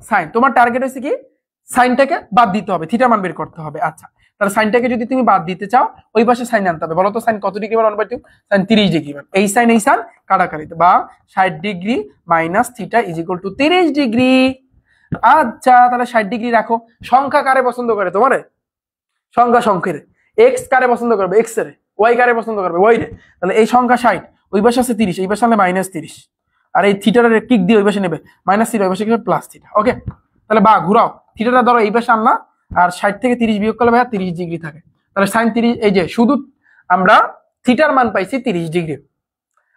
সাইন, তোমার টার্গেট হচ্ছে কি সাইনটাকে বাদ দিতে হবে, থিটা মান বের করতে হবে। আচ্ছা, তাহলে সাইনটাকে যদি তুমি বাদ দিতে চাও, ওই পাশে সাইন আনতে হবে। বলো তো সাইন কত ডিগ্রি মান 1/2? সাইন 30 ডিগ্রি মান। এই সাইন কাটাকাটিতে, বা 60 degree minus theta is equal to 30 degree. আচ্ছা, তাহলে 60 ডিগ্রি রাখো। সংখ্যা কারে পছন্দ করে? তোমারে সংখ্যের। এক্স কারে পছন্দ করবে? এক্স এর। ওয়াই কারে পছন্দ করবে? ওয়াই রে। তাহলে এই সংখ্যা 60, ওই পাশে আছে 30, এই পাশে আনলে -30, আর এই থিটার কিক দিয়ে ওই পাশে নেবে, -থিটা, ওই পাশে প্লাস থিটা। ওকে, তাহলে বা ঘুরাও, থিটাটা ধরো এই পাশে আনলা, আর 60 থেকে 30 বিয়োগ করলে ভাইয়া 30 ডিগ্রি থাকে। তাহলে সাইন 30, এই যে শুধু আমরা থিটার মান পাইছি 30 ডিগ্রি,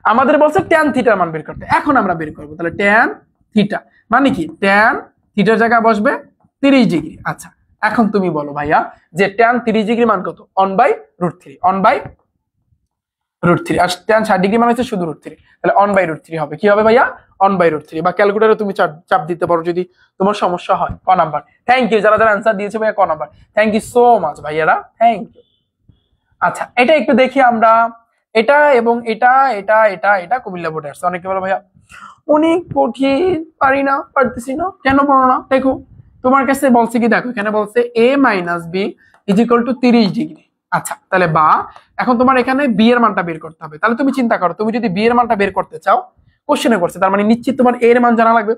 আমাদের বলছে tan থিটার মান বের করতে। এখন আমরা বের করবো, তাহলে tan থিটা মানে কি? tan থিটার জায়গায় বসবে 30 ডিগ্রি। আচ্ছা, এখন তুমি বলো ভাইয়া যে tan 30 ডিগ্রি মান কত? 1/√3, 1/√3, আর tan 60 ডিগ্রি মান হচ্ছে শুধু √3, তাহলে 1/√3 হবে। কি হবে ভাইয়া? 1/√3। বা ক্যালকুলেটরে তুমি চাপ দিতে পারো যদি তোমার সমস্যা হয়। ক নাম্বার। থ্যাংক ইউ যারা অ্যান্সার দিয়েছে ভাইয়া, ক number. Thank you so much ভাইয়ারা, থ্যাংক ইউ। আচ্ছা, এটা একটু দেখি আমরা, এটা এবং এটা কুমিল্লা বোর্ডে আসছে। অনেকে বলো ভাইয়া অনেক কঠিন, পারি না, পারতেছি না। কেন পারো না? দেখো তোমার কাছে বলছে কি, দেখো এখানে বলছে a minus B is equal to 30 degree. আচ্ছা তাহলে বা এখন তোমার এখানে বি এর মানটা বের করতে হবে। তাহলে তুমি চিন্তা করো, তুমি যদি বি এর মানটা বের করতে চাও, কোশ্চেনে করছে তার মানে নিশ্চিত তোমার এর মান জানা লাগবে।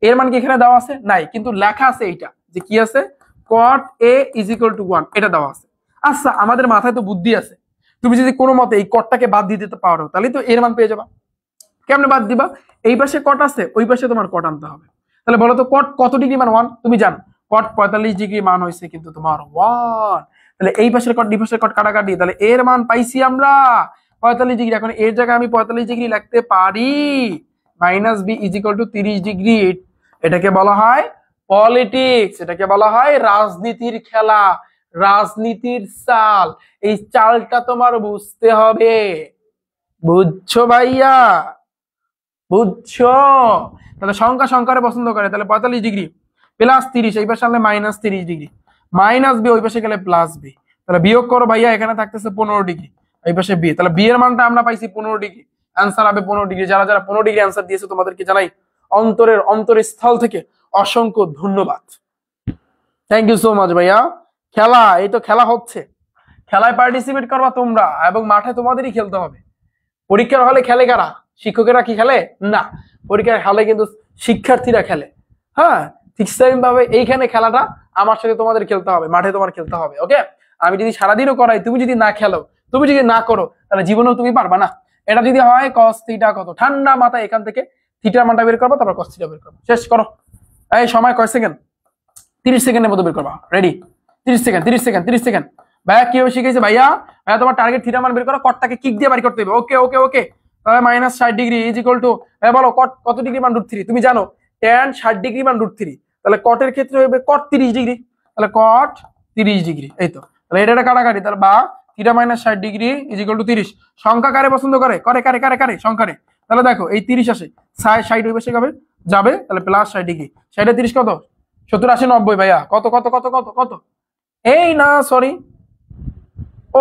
এর মান কি এখানে দেওয়া আছে? নাই, কিন্তু লেখা আছে এইটা যে কি আছে, cot a is equal two 1, এটা দেওয়া আছে। আচ্ছা আমাদের মাথায় তো বুদ্ধি আছে, তুমি যদি কোনো মতে এই কটটাকে বাদ দিয়ে দিতে পারো তাহলে তো এর মান পেয়ে যাবা। কেমনে বাদ দিবা? এই পাশে কট আছে, ওই পাশে তোমার কট আনতে হবে। তাহলে বলো তো কট কত ডিগ্রি মান 1? তুমি জানো কট 45 ডিগ্রি মান হয়েছে কিন্তু তোমার 1। তাহলে এই পাশের কট, এই পাশের কট কাটাকাটি, তাহলে এর মান পাইছি আমরা 45 ডিগ্রি। এখন এর জায়গায় আমি 45 ডিগ্রি লিখতে পারি minus B is equal to 30 degree. এটাকে বলা হয় পলিটিক্স, এটাকে বলা হয় রাজনীতির খেলা, রাজনীতির চাল। এই চালটা তোমার বুঝতে হবে, বুঝছো ভাইয়া? বুঝছো? তাহলে সংখ্যা সংখ্যারে পছন্দ করে, তাহলে 45 ডিগ্রি প্লাস 30, এই পাশে আনলে মাইনাস 30 ডিগ্রি, মাইনাস বি ওই পাশে গেলে প্লাস বি। তাহলে বিয়োগ করো ভাইয়া, এখানে থাকতেছে 15 ডিগ্রি, এই পাশে বি। তাহলে বি এর মানটা আমরা পাইছি 15 ডিগ্রি, অ্যান্সার হবে 15 ডিগ্রি। যারা যারা 15 ডিগ্রি অ্যান্সার দিয়েছে তোমাদেরকে জানাই অন্তরস্থল থেকে অসংখ্য ধন্যবাদ। থ্যাংক ইউ সো মাচ ভাইয়া। খেলা, এই তো খেলা হচ্ছে, খেলায় পার্টিসিপেট করবা তোমরা এবং মাঠে তোমাদেরই খেলতে হবে। পরীক্ষার হলে খেলে কারা? শিক্ষকেরা কি খেলে? না, পরীক্ষার হলে কিন্তু শিক্ষার্থীরা খেলে। হ্যাঁ, ঠিক সেম ভাবে এইখানে খেলাটা আমার সাথে তোমাদের খেলতে হবে, মাঠে তোমার খেলতে হবে। ওকে, আমি যদি সারাদিনও করাই, তুমি যদি না খেলো, তুমি যদি না করো, তাহলে জীবনেও তুমি পারবা না। এটা যদি হয় cos থিটা কত, ঠান্ডা মাথায় এখান থেকে থিটার মানটা বের করবো, তারপর cos থিটা বের করবো। শেষ করো। এই সময় কয় সেকেন্ড? 30 সেকেন্ডের মধ্যে বের করবা। রেডি? 30 second, 30 second, 30 second. ভাইয়া কিভাবে শিখেছে? ভাইয়া ভাইয়া তোমার টার্গেট থিটা মান বের করো, কটটাকে কিক দিয়ে বাড়ি করতে হবে। ওকে ওকে ওকে। তাহলে minus 60 degree is equal two, বলো কট কত ডিগ্রি মান √3? তুমি জানো tan 60 ডিগ্রি মান √3, তাহলে কটের ক্ষেত্রে হবে কট 30 ডিগ্রি, তাহলে কট 30 ডিগ্রি। এই তো, তাহলে এটা কাটাকাটি, তাহলে বা theta minus 60 degree is equal to 30। সংখ্যা কারে পছন্দ করে? করে কারে কারে কারে সংখ্যারে। তাহলে দেখো এই 30 আসে, 60 ওই পাশে যাবে, তাহলে প্লাস 60 ডিগ্রি, 60 30 কত? 70 80 90। ভাইয়া কত কত কত কত কত? এই না সরি,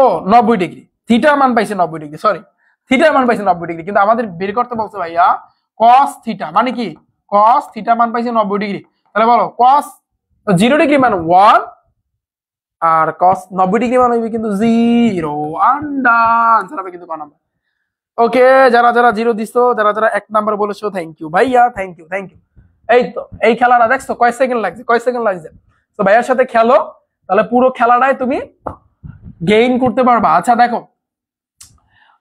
ও 90 ডিগ্রি। থিটার মান পাইছে 90 ডিগ্রি, সরি থিটার মান পাইছে 90 ডিগ্রি, কিন্তু আমাদের বের করতে বলছে ভাইয়া cos থিটা মানে কি? cos থিটা মান পাইছে 90 ডিগ্রি। তাহলে বলো cos 0 ডিগ্রি মান 1 আর cos 90 ডিগ্রি মান হইবে কিন্তু 0। আনসার হবে কিন্তু ক নাম্বার। ওকে, যারা যারা 0 দিছো, যারা যারা 1 নাম্বার বলেছো, থ্যাংক ইউ ভাইয়া, থ্যাংক ইউ থ্যাংক ইউ। এই তো এই খেলাটা দেখছো কয় সেকেন্ড লাগছে, কয় সেকেন্ড লাগছে। তো ভাইয়ার সাথে খেলো, তাহলে পুরো খেলাটাই তুমি গেইন করতে পারবা। আচ্ছা দেখো,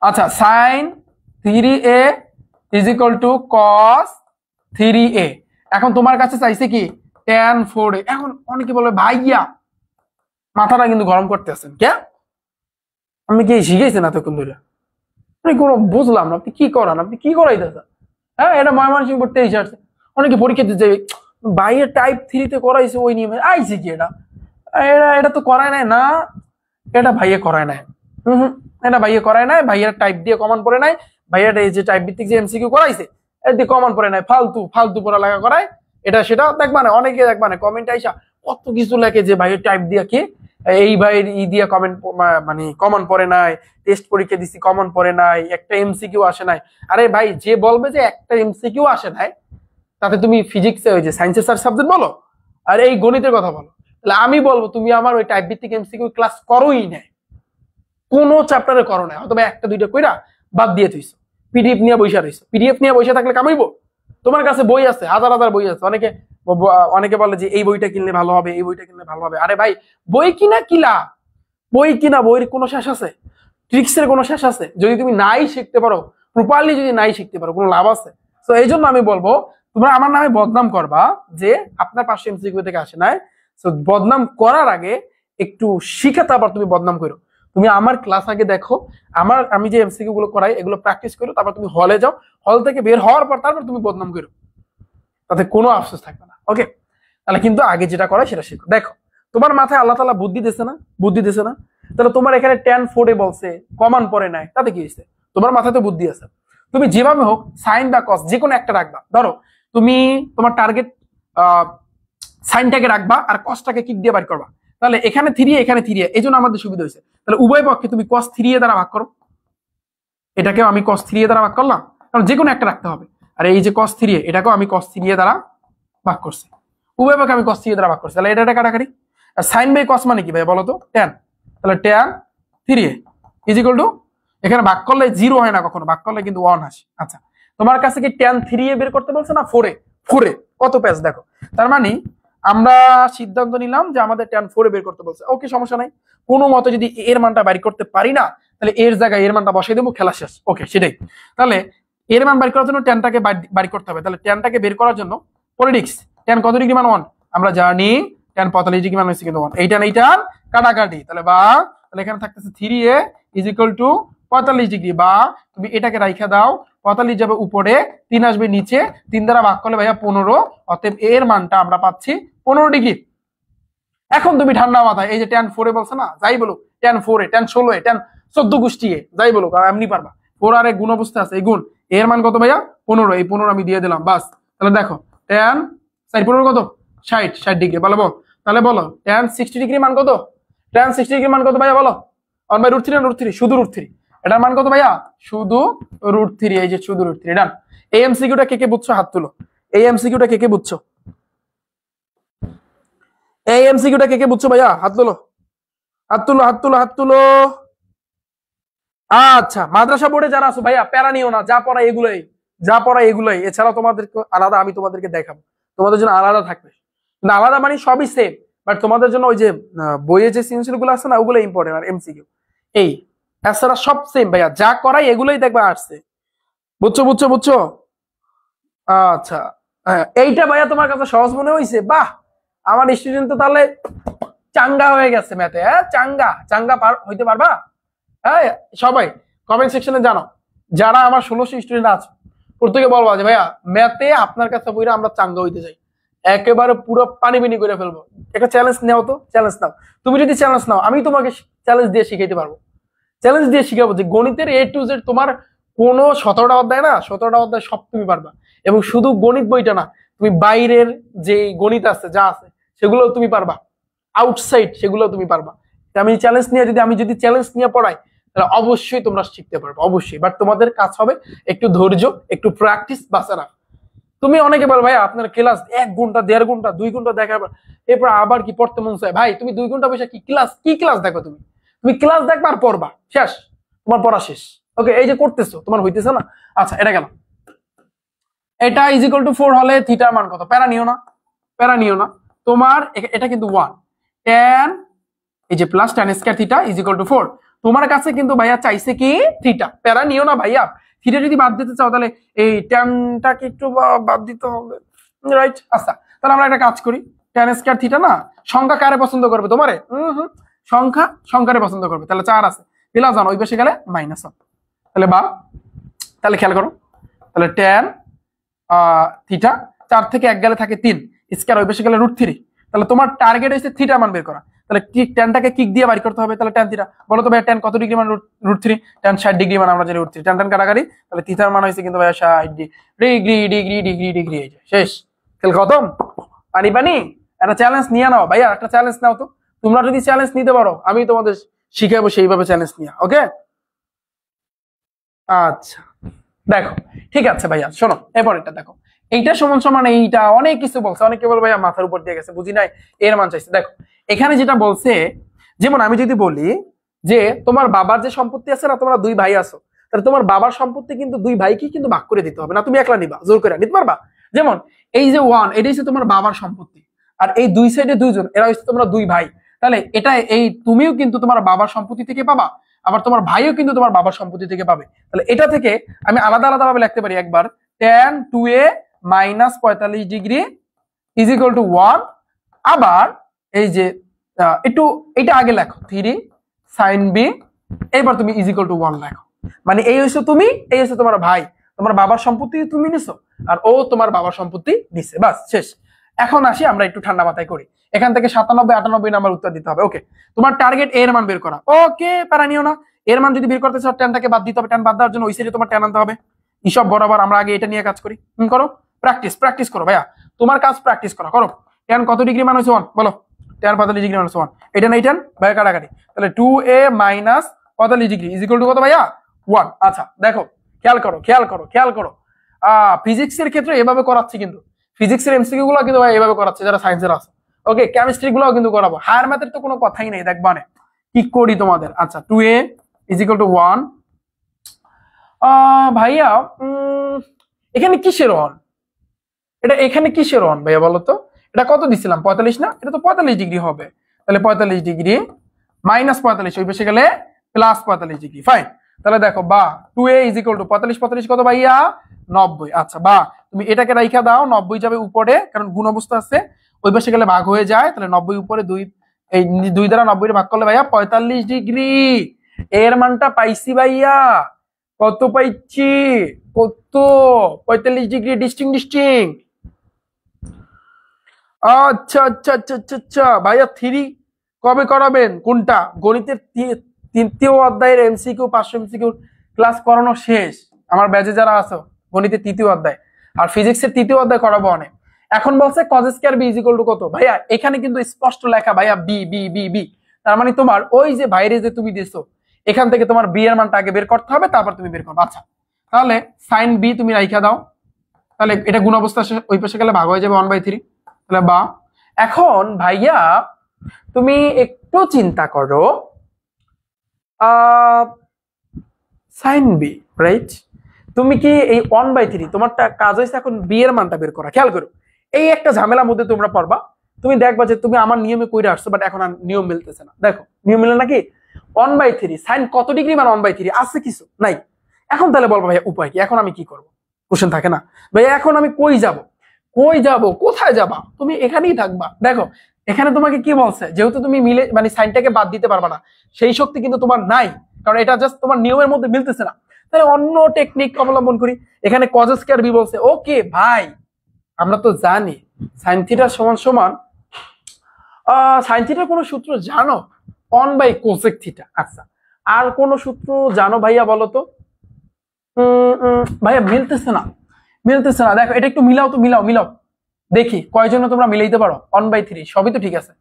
আচ্ছা sin 3a is equal two cos 3a। এখন তোমার কাছে চাইছে কি tan 4a। এখন অনেকে বলবে ভাইয়া মাথাটা কিন্তু গরম করতে আছেন কে? আমি কি শিখেছেন এতক্ষণ ধরে? আমি কোনো বুঝলাম না, আপনি কি করান, আপনি কি করাইতেছেন? হ্যাঁ, এটা ময়মনসিংহ পড়তে এসে আসছে, অনেকে পরীক্ষা দিতে যাবে ভাইয়া টাইপ 3 তে করাইছে ওই নিয়মে আইছে কি এটা? এটা এটা তো করায় নাই না, এটা ভাইয়া করায় নাই। এটা ভাইয়া করায় নাই, ভাইয়ার টাইপ দিয়ে কমন পড়ে নাই, ভাইয়ার এই যে টাইপ ভিত্তিক যে এমসিকিউ করাইছে এর দিয়ে কমন পড়ে নাই, ফালতু ফালতু পড়ালেখা করায়। এটা সেটা দেখবা না, অনেকে দেখবা না কমেন্ট আইসা কত কিছু লেখে যে ভাইয়ের টাইপ দিয়া কি এই ভাইয়ের দিয়া কমেন্ট মানে কমন পড়ে নাই, টেস্ট পরীক্ষা দিছি কমন পড়ে নাই, একটা এমসিকিউ আসে নাই। আরে ভাই যে বলবে যে একটা এমসিকিউ আসে নাই, তাতে তুমি ফিজিক্সে ওই যে সায়েন্সের সাবজেক্ট বলো আর এই গণিতের কথা বলো, তাহলে আমি বলবো তুমি আমার ওই টাইপ ভিত্তিক এমসিকিউ ক্লাস করোই নাই, কোনো চ্যাপ্টারে করো না, অথবা একটা দুইটা কইরা বাদ দিয়ে থইছো, পিডিএফ নিয়ে বইসা রইছো। পিডিএফ নিয়ে বইসা থাকলে কামাইবো? তোমার কাছে বই আছে, হাজার হাজার বই আছে। অনেকে বলে যে এই বইটা কিনলে ভালো হবে, এই বইটা কিনলে ভালো হবে। আরে ভাই বই কিনা কিলা, বই কিনা বইয়ের কোনো শেষ আছে? ট্রিক্সের কোনো শেষ আছে? যদি তুমি নাই শিখতে পারো, প্রপারলি যদি নাই শিখতে পারো, কোনো লাভ আছে? তো এই জন্য আমি বলবো তোমরা আমার নামে বদনাম করবা যে আপনার পাশে এমসিকিউ থেকে আসে নাই। তো বদনাম করার আগে একটু শিখে তারপর তুমি বদনাম করো। তুমি আমার ক্লাস আগে দেখো, আমি যে এমসিকিউ গুলো করাই এগুলো প্র্যাকটিস করো, তারপর তুমি হলে যাও, হল থেকে বের হওয়ার পর তারপর তুমি বদনাম করো, তাতে কোনো আফসোস থাকবে না। ওকে, তাহলে কিন্তু আগে যেটা করা সেটা শিখো। দেখো তোমার মাথায় আল্লাহ তাআলা বুদ্ধি দিছে না, বুদ্ধি দিছে না? তাহলে তোমার এখানে tan 4 বলছে, কমন পড়ে নাই, তাতে কি হয়েছে? তোমার মাথায় তো বুদ্ধি আছে। তুমি যেভাবে হোক সাইন বা কস যে কোনো একটা রাখবা। ধরো তুমি তোমার টার্গেট সাইনটাকে রাখবা আর কসটাকে কিক দিয়ে বাদ করবা, তাহলে এখানে 3 এখানে 3, এই জন্য আমাদের সুবিধা হয়েছে। তাহলে উভয় পক্ষে তুমি cos 3 দ্বারা ভাগ করো, এটাকেও আমি cos 3 দ্বারা ভাগ করলাম, কারণ যে কোনো একটা রাখতে হবে। আর এই যে cos 3a এটাকেও আমি cos 3a দ্বারা ভাগ করছি, উভয় পক্ষে আমি cos 3a দ্বারা ভাগ করছি, তাহলে এটা কাটাকাটি। আর sin বাই cos মানে কি ভাই বলো তো, tan, তাহলে tan 3a is equal two, এখানে ভাগ করলে 0 হয় না কখনো, ভাগ করলে কিন্তু 1 আসে। আচ্ছা, তোমার কাছে কি tan 3a বের করতে বলছে না 4a, 4a কত পেজ দেখো, তার মানে আমরা সিদ্ধান্ত নিলাম যে আমাদের tan 4a বের করতে বলছে। ওকে, সমস্যা নাই, কোনো মতে যদি এর মানটা বের করতে পারি না তাহলে এর জায়গায় এর মানটা বসাই দেবো, খেলা শেষ। ওকে, সেটাই। তাহলে এর মান বের করার জন্য ট্যানটাকে বের করতে হবে, তাহলে ট্যানটাকে বের করার জন্য পলিটিক্স ট্যান কত ডিগ্রি মান 1 আমরা জানি, ট্যান 45 ডিগ্রি মান হচ্ছে কিন্তু 1, এইটান এইটান কাটাকাটি, তাহলে বা তাহলে এখানে থাকতেছে 3a is equal two 45 degree, বা তুমি এটাকে রাইখা দাও, 45 যাবে উপরে, 3 আসবে নিচে, 3 দ্বারা ভাগ করলে ভাইয়া 15, অতএব এর মানটা আমরা পাচ্ছি 15 ডিগ্রি। এখন তুমি ঠান্ডা মাথায় এই যে ট্যান 4a বলছে না, যাই বলো tan 4a, tan 16a, tan 14 গোষ্ঠী এ, যাই বলো এমনি পারবা, 4 আর এক গুণ অবস্থা আছে, এই গুণ, এর মান কত ভাইয়া 15, এই 15 আমি দিয়ে দিলাম, বাস। তাহলে দেখো ট্যান 15 কত 60 ডিগ্রি, বলবো তাহলে বলো ট্যান 60 ডিগ্রি মান কত, ট্যান 60 ডিগ্রি মান কত ভাইয়া বলো, 1/√3 না √3, শুধু √3, এটার মান কত ভাইয়া শুধু √3, এই যে শুধু √3, ডান। এই এমসিকিউটা কে কে বুঝছো হাত তুলো, এই এমসিকিউটা কে কে বুঝছো, এই এমসিকিউটা কে কে বুঝছো ভাইয়া হাত তুলো, হাত তুলো, হাত তুলো, হাত তুলো। আচ্ছা, মাদ্রাসা বোর্ডে যারা আছো ভাইয়া প্যারা নিও না, যা পড়া এগুলোই, যা পড়া এগুলোই, এছাড়া তোমাদেরকে আলাদা আমি তোমাদেরকে দেখাবো, তোমাদের জন্য আলাদা থাকবে, না আলাদা মানে সবই সেম, বাট তোমাদের জন্য ওই যে বইয়ে যে সিনসিল গুলো আছে না ওগুলো ইম্পর্টেন্ট, আর এমসিকিউ এই, এছাড়া সব সেম ভাইয়া, যা করাই এগুলোই দেখবে আসছে, বুঝছো বুঝছো বুঝছো। আচ্ছা, হ্যাঁ এইটা ভাইয়া তোমার কাছে সহজ মনে হয়েছে, বাহ, আমার স্টুডেন্ট তো তাহলে চাঙ্গা হয়ে গেছে ম্যাথে, হ্যাঁ চাঙ্গা চাঙ্গা হইতে পারবা। হ্যাঁ সবাই কমেন্ট সেকশনে জানো, যারা আমার 1600 স্টুডেন্ট আছে প্রত্যেকে বলবা যে ভাইয়া ম্যাথে আপনার কাছে বইরা আমরা চাঙ্গা হইতে চাই, একেবারে পুরো পানি পানি করে ফেলবো, একটা চ্যালেঞ্জ নেও তো, চ্যালেঞ্জ নাও, তুমি যদি চ্যালেঞ্জ নাও আমি তোমাকে চ্যালেঞ্জ দিয়ে শিখাইতে পারবো, চ্যালেঞ্জ দিয়ে শিখাবো যে গণিতের A to Z তোমার কোনো 17টা অধ্যায় না, 17টা অধ্যায় সব তুমি পারবা, এবং শুধু গণিত বইটা না, তুমি বাইরের যে গণিত আছে যা আছে সেগুলো তুমি পারবা, আউটসাইড সেগুলো তুমি পারবা। আমি চ্যালেঞ্জ নিয়ে যদি চ্যালেঞ্জ নিয়ে পড়াই তাহলে অবশ্যই তোমরা শিখতে পারবে, অবশ্যই, বাট তোমাদের কাজ হবে একটু ধৈর্য, একটু প্র্যাকটিস, বাঁচারা। তুমি অনেকে বল ভাই আপনার ক্লাস 1 ঘন্টা 1.5 ঘন্টা 2 ঘন্টা দেখার পর এরপর আবার কি পড়তে মন চায়, ভাই তুমি 2 ঘন্টা বসে কি ক্লাস দেখো, তুমি ক্লাস দেখবা আর পড়বা, শেষ, তোমার পড়া শেষ। ওকে, এই যে করতেছো তোমার হইতেছে না। আচ্ছা, এটা গেল, এটা ইজ ইকুয়াল টু 4 হলে থিটার মান কত, প্যারা নিও না, প্যারা নিও না, তোমার এটা কিন্তু 1 tan, এই যে plus tan square theta is equal two 4, তোমার কাছে কিন্তু ভাইয়া চাইছে কি থিটা, প্যারা নিও না ভাইয়া, থিটা যদি বাদ দিতে চাও তাহলে এই ট্যানটাকে একটু বাদ দিতে হবে, রাইট। আচ্ছা, তাহলে আমরা একটা কাজ করি, tan স্কয়ার থিটা না সংখ্যা কারে পছন্দ করবে তোমারে, সংখ্যারে পছন্দ করবে, তাহলে 4 আছে, প্লাস 1 ওই পাশে গেলে মাইনাস 1, তাহলে বা, তাহলে খেয়াল করো, তাহলে tan থিটা 4 থেকে 1 গেলে থাকে 3, স্কয়ার ওই পাশে গেলে √3, তাহলে তোমার টার্গেট হচ্ছে থিটা মান বের করা, তাহলে কিক ট্যানটাকে কিক দিয়ে বাইর করতে হবে, তাহলে ট্যান থিটা বলো তো ভাই, ট্যান কত ডিগ্রি মান √3, ট্যান 60 ডিগ্রি মান আমরা জানি √3, ট্যান ট্যান কাটাকাটি, তাহলে থিটার মান হইছে কিন্তু ভাই 60 ডিগ্রি ডিগ্রি ডিগ্রি ডিগ্রি, এই যে শেষ, খেল খতম, পানি পানি। একটা চ্যালেঞ্জ নিয়ে নাও ভাইয়া, একটা চ্যালেঞ্জ নাও তো, তোমরা যদি চ্যালেঞ্জ নিতে পারো আমি তোমাদের শিখাবো সেইভাবে চ্যালেঞ্জ নিয়ে, ওকে। আচ্ছা দেখো, ঠিক আছে ভাইয়া, শোনো এরপর এটা দেখো, এইটা সমান সমান এইটা, অনেক কিছু বলছে, অনেকে বল ভাইয়া মাথার উপর দিয়ে গেছে, বুঝি নাই, এর মান চাইছে। দেখো এখানে যেটা বলছে, যেমন আমি যদি বলি যে তোমার বাবার যে সম্পত্তি আছে না, তোমরা 2 ভাই আছো, তাহলে তোমার বাবার সম্পত্তি কিন্তু 2 ভাইকে কিন্তু ভাগ করে দিতে হবে না, তুমি একলা নিবা, জোর করে নিতে পারবা। যেমন এই যে 1 এটা হচ্ছে তোমার বাবার সম্পত্তি, আর এই 2 সাইডে 2 জন, এরা হচ্ছে তোমরা 2 ভাই, তাহলে এটা এই তুমিও কিন্তু তোমার বাবার সম্পত্তি থেকে পাবা, আবার তোমার ভাইও কিন্তু তোমার বাবার সম্পত্তি থেকে পাবে, তাহলে এটা থেকে আমি আলাদা আলাদা ভাবে লিখতে পারি, একবার tan 2a minus 45 degree is equal two 1, আবার এই যে একটু এটা আগে লেখো 3 sin b, এবার তুমি ইজ ইকুয়াল টু 1 লেখো, মানে এই হচ্ছে তুমি, এই হচ্ছে তোমার ভাই, তোমার বাবার সম্পত্তি তুমি নিছো আর ও তোমার বাবার সম্পত্তি নিছে, বাস শেষ। এখন আসি আমরা একটু ঠান্ডা মাথায় করি, এখান থেকে 97 98 নাম্বার উত্তর দিতে হবে। ওকে, তোমার টার্গেট এর মান বের করা, ওকে প্যারা নিও না, এর মান যদি বের করতে চাও ট্যানটাকে বাদ দিতে হবে, ট্যান বাদ দেওয়ার জন্য ওই সাইডে তোমার ট্যান আনতে হবে, হিসাব বরাবর আমরা আগে এটা নিয়ে কাজ করি, করো প্র্যাকটিস করো ভাইয়া, তোমার কাজ প্র্যাকটিস করা, করো। ট্যান কত ডিগ্রি মান হচ্ছে 1 বলো, ট্যান 45 ডিগ্রি মান হচ্ছে 1, এটা নাই ট্যান ভাইয়া কাটাকাটি, তাহলে 2a minus 45 degree is equal to কত ভাইয়া 1। আচ্ছা দেখো, খেয়াল করো, ফিজিক্সের ক্ষেত্রে এভাবে করাচ্ছে, কিন্তু ফিজিক্সের এমসিকিউ গুলো কিন্তু ভাই এভাবে করাচ্ছে যারা সায়েন্সের আছে। ওকে, কেমিস্ট্রি গুলোও কিন্তু করাবো, হায়ার ম্যাথের তো কোনো কথাই নেই, দেখবা না কি করি তোমাদের। আচ্ছা 2a = 1। ভাইয়া এখানে কিসের অন, এটা এখানে কিসের অন ভাইয়া বলো তো? এটা কত দিছিলাম 45 না, এটা তো 45 ডিগ্রি হবে, তাহলে 45 ডিগ্রি মাইনাস 45 ওই পাশে গেলে প্লাস 45 ডিগ্রি। ফাইন, তাহলে দেখো বা 2a = 45 45 কত ভাইয়া 90। আচ্ছা বা তুমি এটাকে রাইখা দাও, 90 যাবে উপরে কারণ গুণ অবস্থা আছে, ওই পাশে গেলে ভাগ হয়ে যায়, তাহলে 90 উপরে 2, এই 2 দ্বারা 90 এর ভাগ করলে ভাইয়া 45 ডিগ্রি। এর মানটা পাইছি ভাইয়া, কত পাইছি, কত 45 ডিগ্রি। ডিস্টিং। আচ্ছা আচ্ছা আচ্ছা আচ্ছা আচ্ছা ভাইয়া 3 কবে করাবেন? কোনটা? গণিতের তৃতীয় অধ্যায়ের এমসিকিউ 500 এমসিকিউ ক্লাস করানো শেষ আমার ব্যাচে যারা আছো, গণিতের তৃতীয় অধ্যায় আর ফিজিক্সের তৃতীয় অধ্যায় করাবো অনেক। এখন বলছে cos স্কয়ার b = কত ভাইয়া, এখানে কিন্তু স্পষ্ট লেখা ভাইয়া বি বি বি বি, তার মানে তোমার ওই যে বাইরে যে তুমি দিছো এখান থেকে তোমার বি এর মানটা আগে বের করতে হবে, তারপর তুমি বের করবে। আচ্ছা তাহলে sin b তুমি রাইখা দাও, তাহলে এটা গুণ অবস্থা ওই পাশে গেলে ভাগ হয়ে যাবে 1/3, তাহলে বা। এখন ভাইয়া তুমি একটু চিন্তা করো, sin b রাইট, তুমি কি এই 1/3 তোমারটা কাজ হয়েছে এখন বি এর মানটা বের করা। খেয়াল করো এই একটা ঝামেলার মধ্যে তোমরা পড়বা, তুমি দেখবা যে তুমি আমার নিয়মে কইরা আসছো বাট এখন আর নিয়ম মিলতেছে না। দেখো নিয়ম মিলে নাকি 1/3 সাইন কত ডিগ্রি মানে 1/3 আছে কিছু নাই। এখন তাহলে বলবো ভাইয়া উপায় কি, এখন আমি কি করব? কোশ্চেন থাকে না ভাইয়া, এখন আমি কই যাব, কোথায় যাবা? তুমি এখানেই থাকবা। দেখো এখানে তোমাকে কি বলছে, যেহেতু তুমি মিলে মানে সাইনটাকে বাদ দিতে পারবা না, সেই শক্তি কিন্তু তোমার নাই, কারণ এটা জাস্ট তোমার নিয়মের মধ্যে মিলতেছে না। তাহলে অন্য টেকনিক অবলম্বন করি, এখানে cos স্কয়ার b বলছে। ওকে ভাই আমরা তো জানি sin θ সমান সমান sin θ কোনো সূত্র জানো? 1/cosec θ। আচ্ছা আর কোন সূত্র জানো ভাইয়া বলো তো? ভাইয়া মিলতেছে না। দেখো এটা একটু মিলাও তো, মিলাও দেখি কয়জনে তোমরা মিলাইতে পারো। 1/3 সবই তো ঠিক আছে,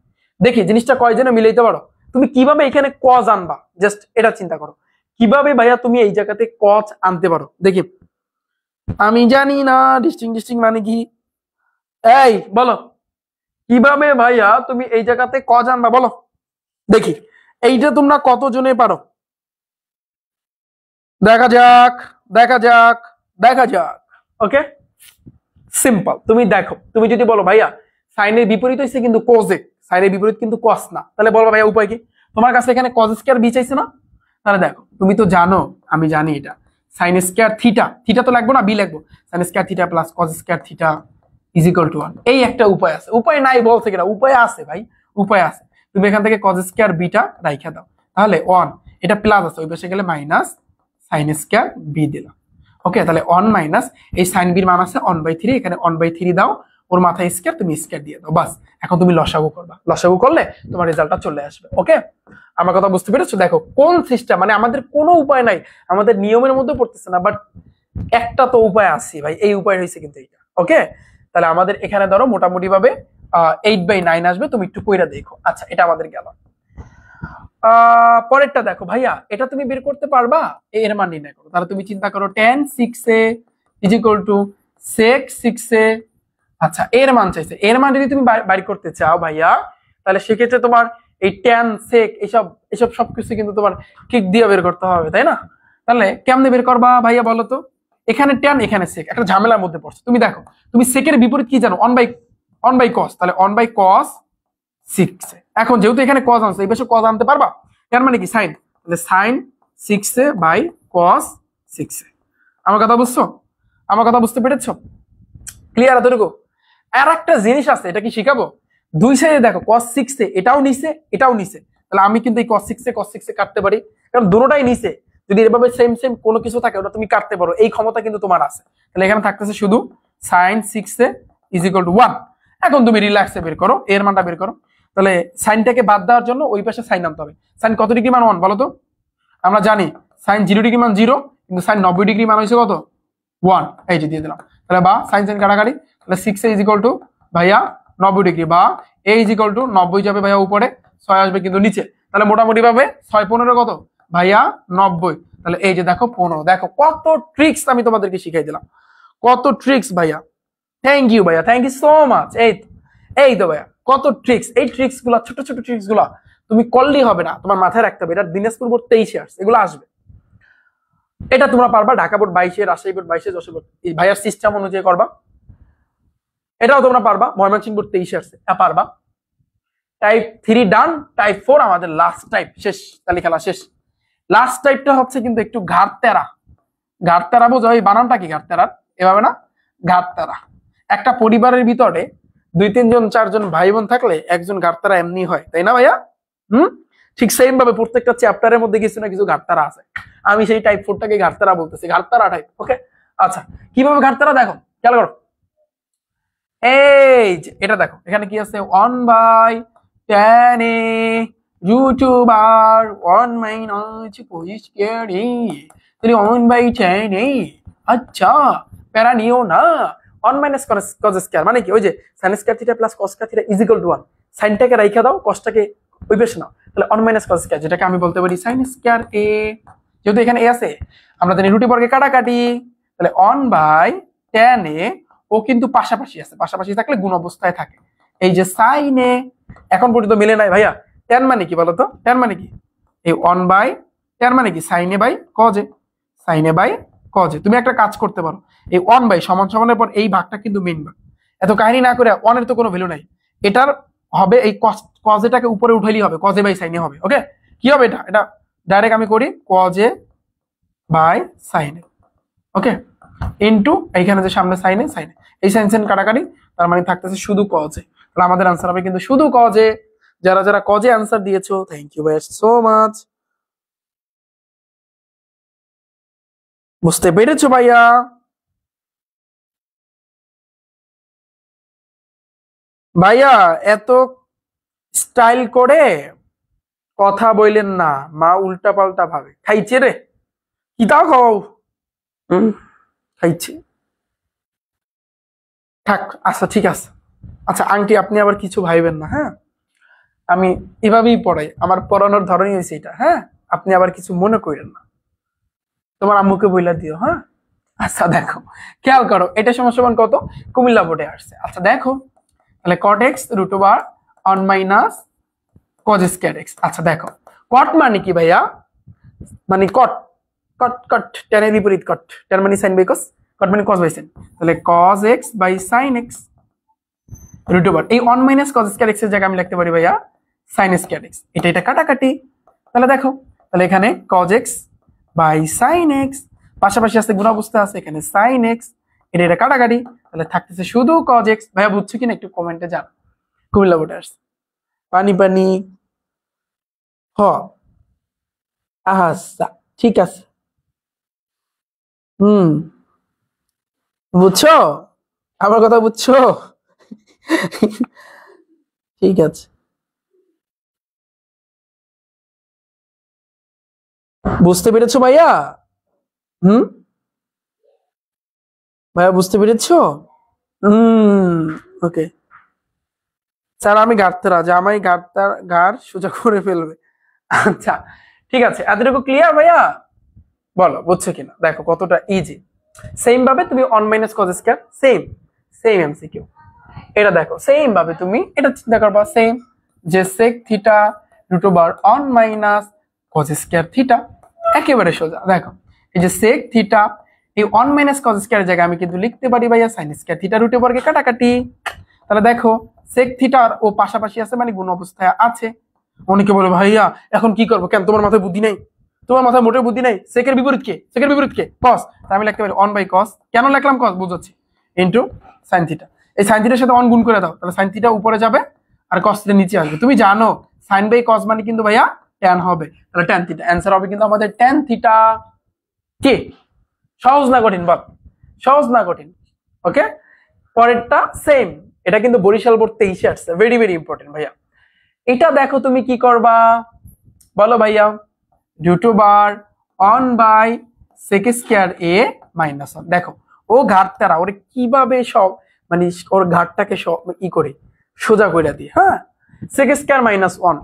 দেখি জিনিসটা কয়জনে মিলাইতে পারো। তুমি কিভাবে এখানে cos আনবা, জাস্ট এটা চিন্তা করো, কিভাবে ভাইয়া তুমি এই জায়গাতে cos আনতে পারো দেখি। আমি জানি না ডিস্টিং মানে কি, এই বলো কিভাবে ভাইয়া তুমি এই জায়গাতে cos আনবা বলো দেখি। এইটা তোমরা কতজনে পারো দেখা যাক। ওকে সিম্পল, তুমি দেখো, তুমি যদি বলো ভাইয়া সাইনের বিপরীত হইছে কিন্তু কোজেক, সাইনের বিপরীত কিন্তু কস না, তাহলে বলবো ভাইয়া উপায় কি? তোমার কাছে এখানে কজ স্কয়ার বি চাইছে না, তাহলে দেখো তুমি তো জানো আমি জানি এটা সাইন স্কয়ার থিটা তো লাগবে না, বি লাগবে, sine square theta plus cos square theta = 1। এই একটা উপায় আছে, উপায় নাই বলছে কিনা, উপায় আছে ভাই, উপায় আছে। তুমি এখান থেকে কজ স্কয়ার বিটা রাইখা দাও, তাহলে 1 এটা প্লাস আছে ওই পাশে গেলে মাইনাস সাইন স্কয়ার বি দিলাম। ওকে তাহলে 1 মাইনাস এই সাইন বির মান আছে 1/3, এখানে 1/3 দাও, ওর মাথায় স্কয়ার তুমি স্কয়ার দিয়ে দাও, বাস। এখন তুমি লসাগু করবা, লসাগু করলে তোমার রেজাল্টটা চলে আসবে। ওকে আমার কথা বুঝতে পেরেছো? দেখো কোন সিস্টেম, মানে আমাদের কোনো উপায় নাই, আমাদের নিয়মের মধ্যে পড়তেছে না, বাট একটা তো উপায় আছে ভাই, এই উপায় হয়েছে কিন্তু এইটা। ওকে তাহলে আমাদের এখানে ধরো মোটামুটি ভাবে 8/9 আসবে, তুমি একটু কইরা দেখো। আচ্ছা এটা আমাদের গেল। পরেরটা দেখো ভাইয়া, এটা তুমি বের করতে পারবা, এর মান নির্ণয় করো। তাহলে তুমি চিন্তা করো tan 6a = sec 6a। আচ্ছা এর মান চাইছে, এর মান যদি তুমি বাইর করতে চাও ভাইয়া, তাহলে সেক্ষেত্রে তোমার এই tan sec এসব সবকিছু কিন্তু তোমার কিক দিয়ে বের করতে হবে, তাই না? তাহলে কেমনে বের করবা ভাইয়া বলো তো? এখানে tan এখানে sec, একটা ঝামেলার মধ্যে পড়ছো। তুমি দেখো তুমি সেকের বিপরীত কি জানো? 1/cos, তাহলে 1/cos 6a। এখন যেহেতু এখানে cos আনছে, এই পাশে cos আনতে পারবা, এর মানে কি sin, তাহলে sin 6a/cos 6a। আমার কথা বুঝছো? আমার কথা বুঝতে পেরেছো? ক্লিয়ার এতটুকু? আর একটা জিনিস আছে, এটা কি শিখাবো? দুই সাইডে দেখো cos 6a এটাও নিচে, তাহলে আমি কিন্তু এই cos 6a কাটতে পারি, কারণ দুটোটাই নিচে। যদি এভাবে সেম কোনো কিছু থাকে ওটা তুমি কাটতে পারো, এই ক্ষমতা কিন্তু তোমার আছে। তাহলে এখানে থাকতেছে শুধু sin 6a = 1। এখন তুমি রিল্যাক্সে বের করো, এর মানটা বের করো। তাহলে সাইনটাকে বাদ দেওয়ার জন্য ওই পাশে সাইন আনতে হবে। সাইন কত ডিগ্রি মান 1 বলো তো? আমরা জানি সাইন 0 ডিগ্রি মান 0, কিন্তু সাইন 90 ডিগ্রি মান হয়েছে কত? 1। এই যে দিয়ে দিলাম, তাহলে বা সাইন কাটাকাটি, তাহলে 6a = ভাইয়া 90 ডিগ্রি, বা a = 90 যাবে ভাইয়া উপরে, 6 আসবে কিন্তু নিচে, তাহলে মোটামুটি ভাবে 6 15 কত ভাইয়া 90। তাহলে এই যে দেখো 15, দেখো কত ট্রিক্স আমি তোমাদেরকে শিখাই দিলাম, কত ট্রিক্স ভাইয়া, থ্যাংক ইউ ভাইয়া, থ্যাংক ইউ সো মাচ। এই তো ভাইয়া কত ট্রিক্স, এই ট্রিক্স গুলা ছোট ছোট ট্রিক্স গুলা তুমি করলেই হবে না, তোমার মাথায় রাখতে হবে। এটা দিনাজপুর বোর্ড 23-এ আসছে, এগুলো আসবে, এটা তোমরা পারবা। ঢাকা বোর্ড 22-এ, রাজশাহী বোর্ড 22-এ, যশোর বোর্ড এই ভাইয়ার সিস্টেম অনুযায়ী করবা, এটাও তোমরা পারবা। ময়মনসিংহ বোর্ড 23-এ আসছে, পারবা। টাইপ 3 ডান, টাইপ 4 আমাদের লাস্ট টাইপ, শেষ, তালি খেলা শেষ। লাস্ট টাইপটা হচ্ছে কিন্তু একটু ঘাটতেরা, ঘাটতেরা বোঝো, এই বানানটা কি ঘাটতেরার? এভাবে না, ঘাটতেরা। একটা পরিবারের ভিতরে 2-3 জন 4 জন ভাই বোন থাকলে একজন ঘাটতেরা এমনি হয়, তাই না ভাইয়া? ঠিক সেম ভাবে প্রত্যেকটা চ্যাপ্টারের মধ্যে কিছু না কিছু ঘাটতারা আছে। আমি সেই টাইপ 4টাকে ঘাটতারা বলতেছি, ঘাটতারা টাইপ। ওকে, আচ্ছা কিভাবে ঘাটতারা দেখো, খেয়াল করো। এই যে এটা দেখো, এখানে কি আছে? 1/10 ইউটিউবার 1-20 আচ্ছা প্যারা নিও না। 1 - cos স্কয়ার মানে কি? ওই যে sin square theta plus cos square theta is equal two 1। সাইনটাকে রাইখা দাও, কসটাকে ওই পাশে নাও, তাহলে 1 - cos স্কয়ার, যেটাকে আমি বলতে পারি sin স্কয়ার a। যেহেতু এখানে a আছে, আমরা জানি রুটি বর্গে কাটাকাটি, তাহলে 1/10 ও কিন্তু পাশাপাশি আছে, পাশাপাশি থাকলে গুণ অবস্থায় থাকে। এই যে sin a এখন পর্যন্ত মিলে নাই ভাইয়া। tan মানে কি বলতো? tan মানে কি? এই 1/10 মানে কি? sin a by cos a, sin a by cos a। তুমি একটা কাজ করতে পারো, এই 1 সমান সমানের পর এই ভাগটা কিন্তু মেইন ভাগ, এত কাহিনী না করে, 1 এর তো কোনো ভ্যালু নাই, এটার হবে এই cos এটাকে উপরে উঠাইলেই হবে, cos a by sin a হবে। ওকে, কি হবে এটা? এটা ডাইরেক্ট আমি করি cos a by sin a। Okay, into এইখানে যে সামনে sin a, sin a, এই sin sin কাটাকাটি, তার মানে থাকতেছে শুধু cos a। তাহলে আমাদের आंसर হবে কিন্তু শুধু cos a। যারা যারা cos a आंसर দিয়েছো, থ্যাংক ইউ ভাই সো মাচ। বুঝতে পেরেছো ভাইয়া? ভাইয়া এত স্টাইল করে কথা বললেন না, মা উল্টা পাল্টা ভাবে। খাইছে রে, কি তাও খাও? খাইছে, থাক। আচ্ছা ঠিক আছে, আচ্ছা আন্টি আপনি আবার কিছু ভাইবেন না, হ্যাঁ? আমি এভাবেই পড়াই, আমার পড়ানোর ধরনই হয়েছে এটা, হ্যাঁ? আপনি আবার কিছু মনে করেন না, তোমার আম্মুকে বইলা দিও, হ্যাঁ? আচ্ছা দেখো, খেয়াল করো, এটা সমান কত? কুমিল্লা বোর্ডে আসছে। আচ্ছা দেখো, তাহলে cot x √1 - cos square x। আচ্ছা দেখো, cot মানে কি ভাইয়া? মানে cot, cot cot tan এর বিপরীত cot, tan মানে sin বাই cos, cot মানে cos বাই sin, তাহলে cos x by sin x √1। এই 1 - cos স্কয়ার x এর জায়গায় আমি লিখতে পারি ভাইয়া sin স্কয়ার x। এটা কাটাকাটি, তাহলে দেখো, তাহলে এখানে cos x by sin x, পাশাপাশি আছে গুণ অবস্থা আছে, এখানে sin x, এটা কাটাকাটি, তাহলে থাকতেছে শুধু cos x। ভাইয়া বুঝছো কিনা একটু কমেন্টে জান। কুমিল্লা বোর্ডে আসছে, পানি পানি হ। আচ্ছা ঠিক আছে, বুঝছো আমার কথা, বুঝছো? ঠিক আছে, বুঝতে পেরেছো ভাইয়া? হুম, ভাইয়া বুঝতে পেরেছো? ওকে স্যার, আমি গাড়তেরা জামাই গাড়তার গাড় সোজা করে ফেলবে। আচ্ছা ঠিক আছে, এতটুকু ক্লিয়ার ভাইয়া? বলো বুঝছো কিনা, দেখো কতটা ইজি। সেম ভাবে তুমি 1 - cos square, same same MCQ. এটা দেখো সেম ভাবে তুমি এটা চিন্তা করবা, সেম যে sec theta √1 - cos square theta, একেবারে সোজা। দেখো এই যে sec থিটা, এই 1 - cos স্কয়ার জায়গায় আমি কিন্তু লিখতে পারি ভাইয়া sin স্কয়ার থিটা √বর্গে কাটাকাটি। তাহলে দেখো sec থিটা ও পাশাপাশি আছে মানে গুণ অবস্থায় আছে। অনেকে বলে ভাইয়া এখন কি করবো, কেন তোমার মাথায় বুদ্ধি নেই? তোমার মাথায় মোটের বুদ্ধি নেই। সেকের বিপরীত কে? সেকের বিপরীত কে? cos। তাই আমি লিখতে পারি 1/cos। কেন লিখলাম cos বুঝাচ্ছি, ইনটু sin থিটা। এই sin থিটার সাথে 1 গুণ করে দাও, তাহলে sin থিটা উপরে যাবে আর cos থিটা নিচে আসবে। তুমি জানো sin বাই cos মানে কিন্তু ভাইয়া tan হবে, তাহলে tan থিটা। অ্যানসার হবে কিন্তু আমাদের tan থিটা। কি সহজ না কঠিন বল? সহজ না কঠিন? ওকে, পরেরটা সেম, এটা কিন্তু বরিশাল বোর্ড 23-এ আসছে, ভেরি ভেরি ইম্পর্টেন্ট ভাইয়া। এটা দেখো তুমি কি করবা বলো ভাইয়া? √1/sec square a - 1। দেখো ও ঘাটতারা, ওরে কিভাবে সব মানে ওর ঘাটটাকে সব করে সোজা করে দিই, হ্যাঁ? sec স্কয়ার -1,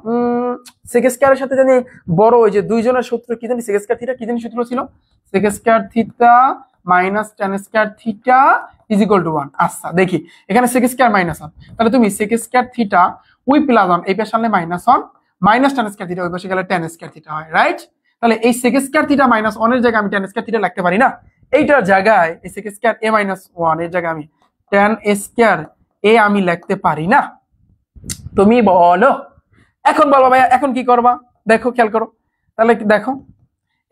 sec স্কয়ারের সাথে জানি বড় ওই যে দুইজনের সূত্র কি জানি, sec স্কয়ার থিটা কি জানি সূত্র ছিল, sec square theta minus tan square theta is equal two 1। আচ্ছা দেখি এখানে সেক স্কয়ার মাইনাস 1, তাহলে তুমি sec square theta we plus 1 এই পাশে আনলে minus 1, minus tan square theta ওই পাশে গেলে টেন স্কয়ার থিটা হয়, রাইট? তাহলে এই সেক স্কয়ার থিটা মাইনাস 1 এর জায়গায় আমি টেন স্কয়ার থিটা লিখতে পারি না? এইটার জায়গায় এই সেক স্কয়ার এ মাইনাস 1 এর জায়গায় আমি টেন স্কয়ার এ আমি লিখতে পারি না? তুমি বলো। এখন বলবো ভাইয়া এখন কি করবা, দেখো খেয়াল করো। তাহলে দেখো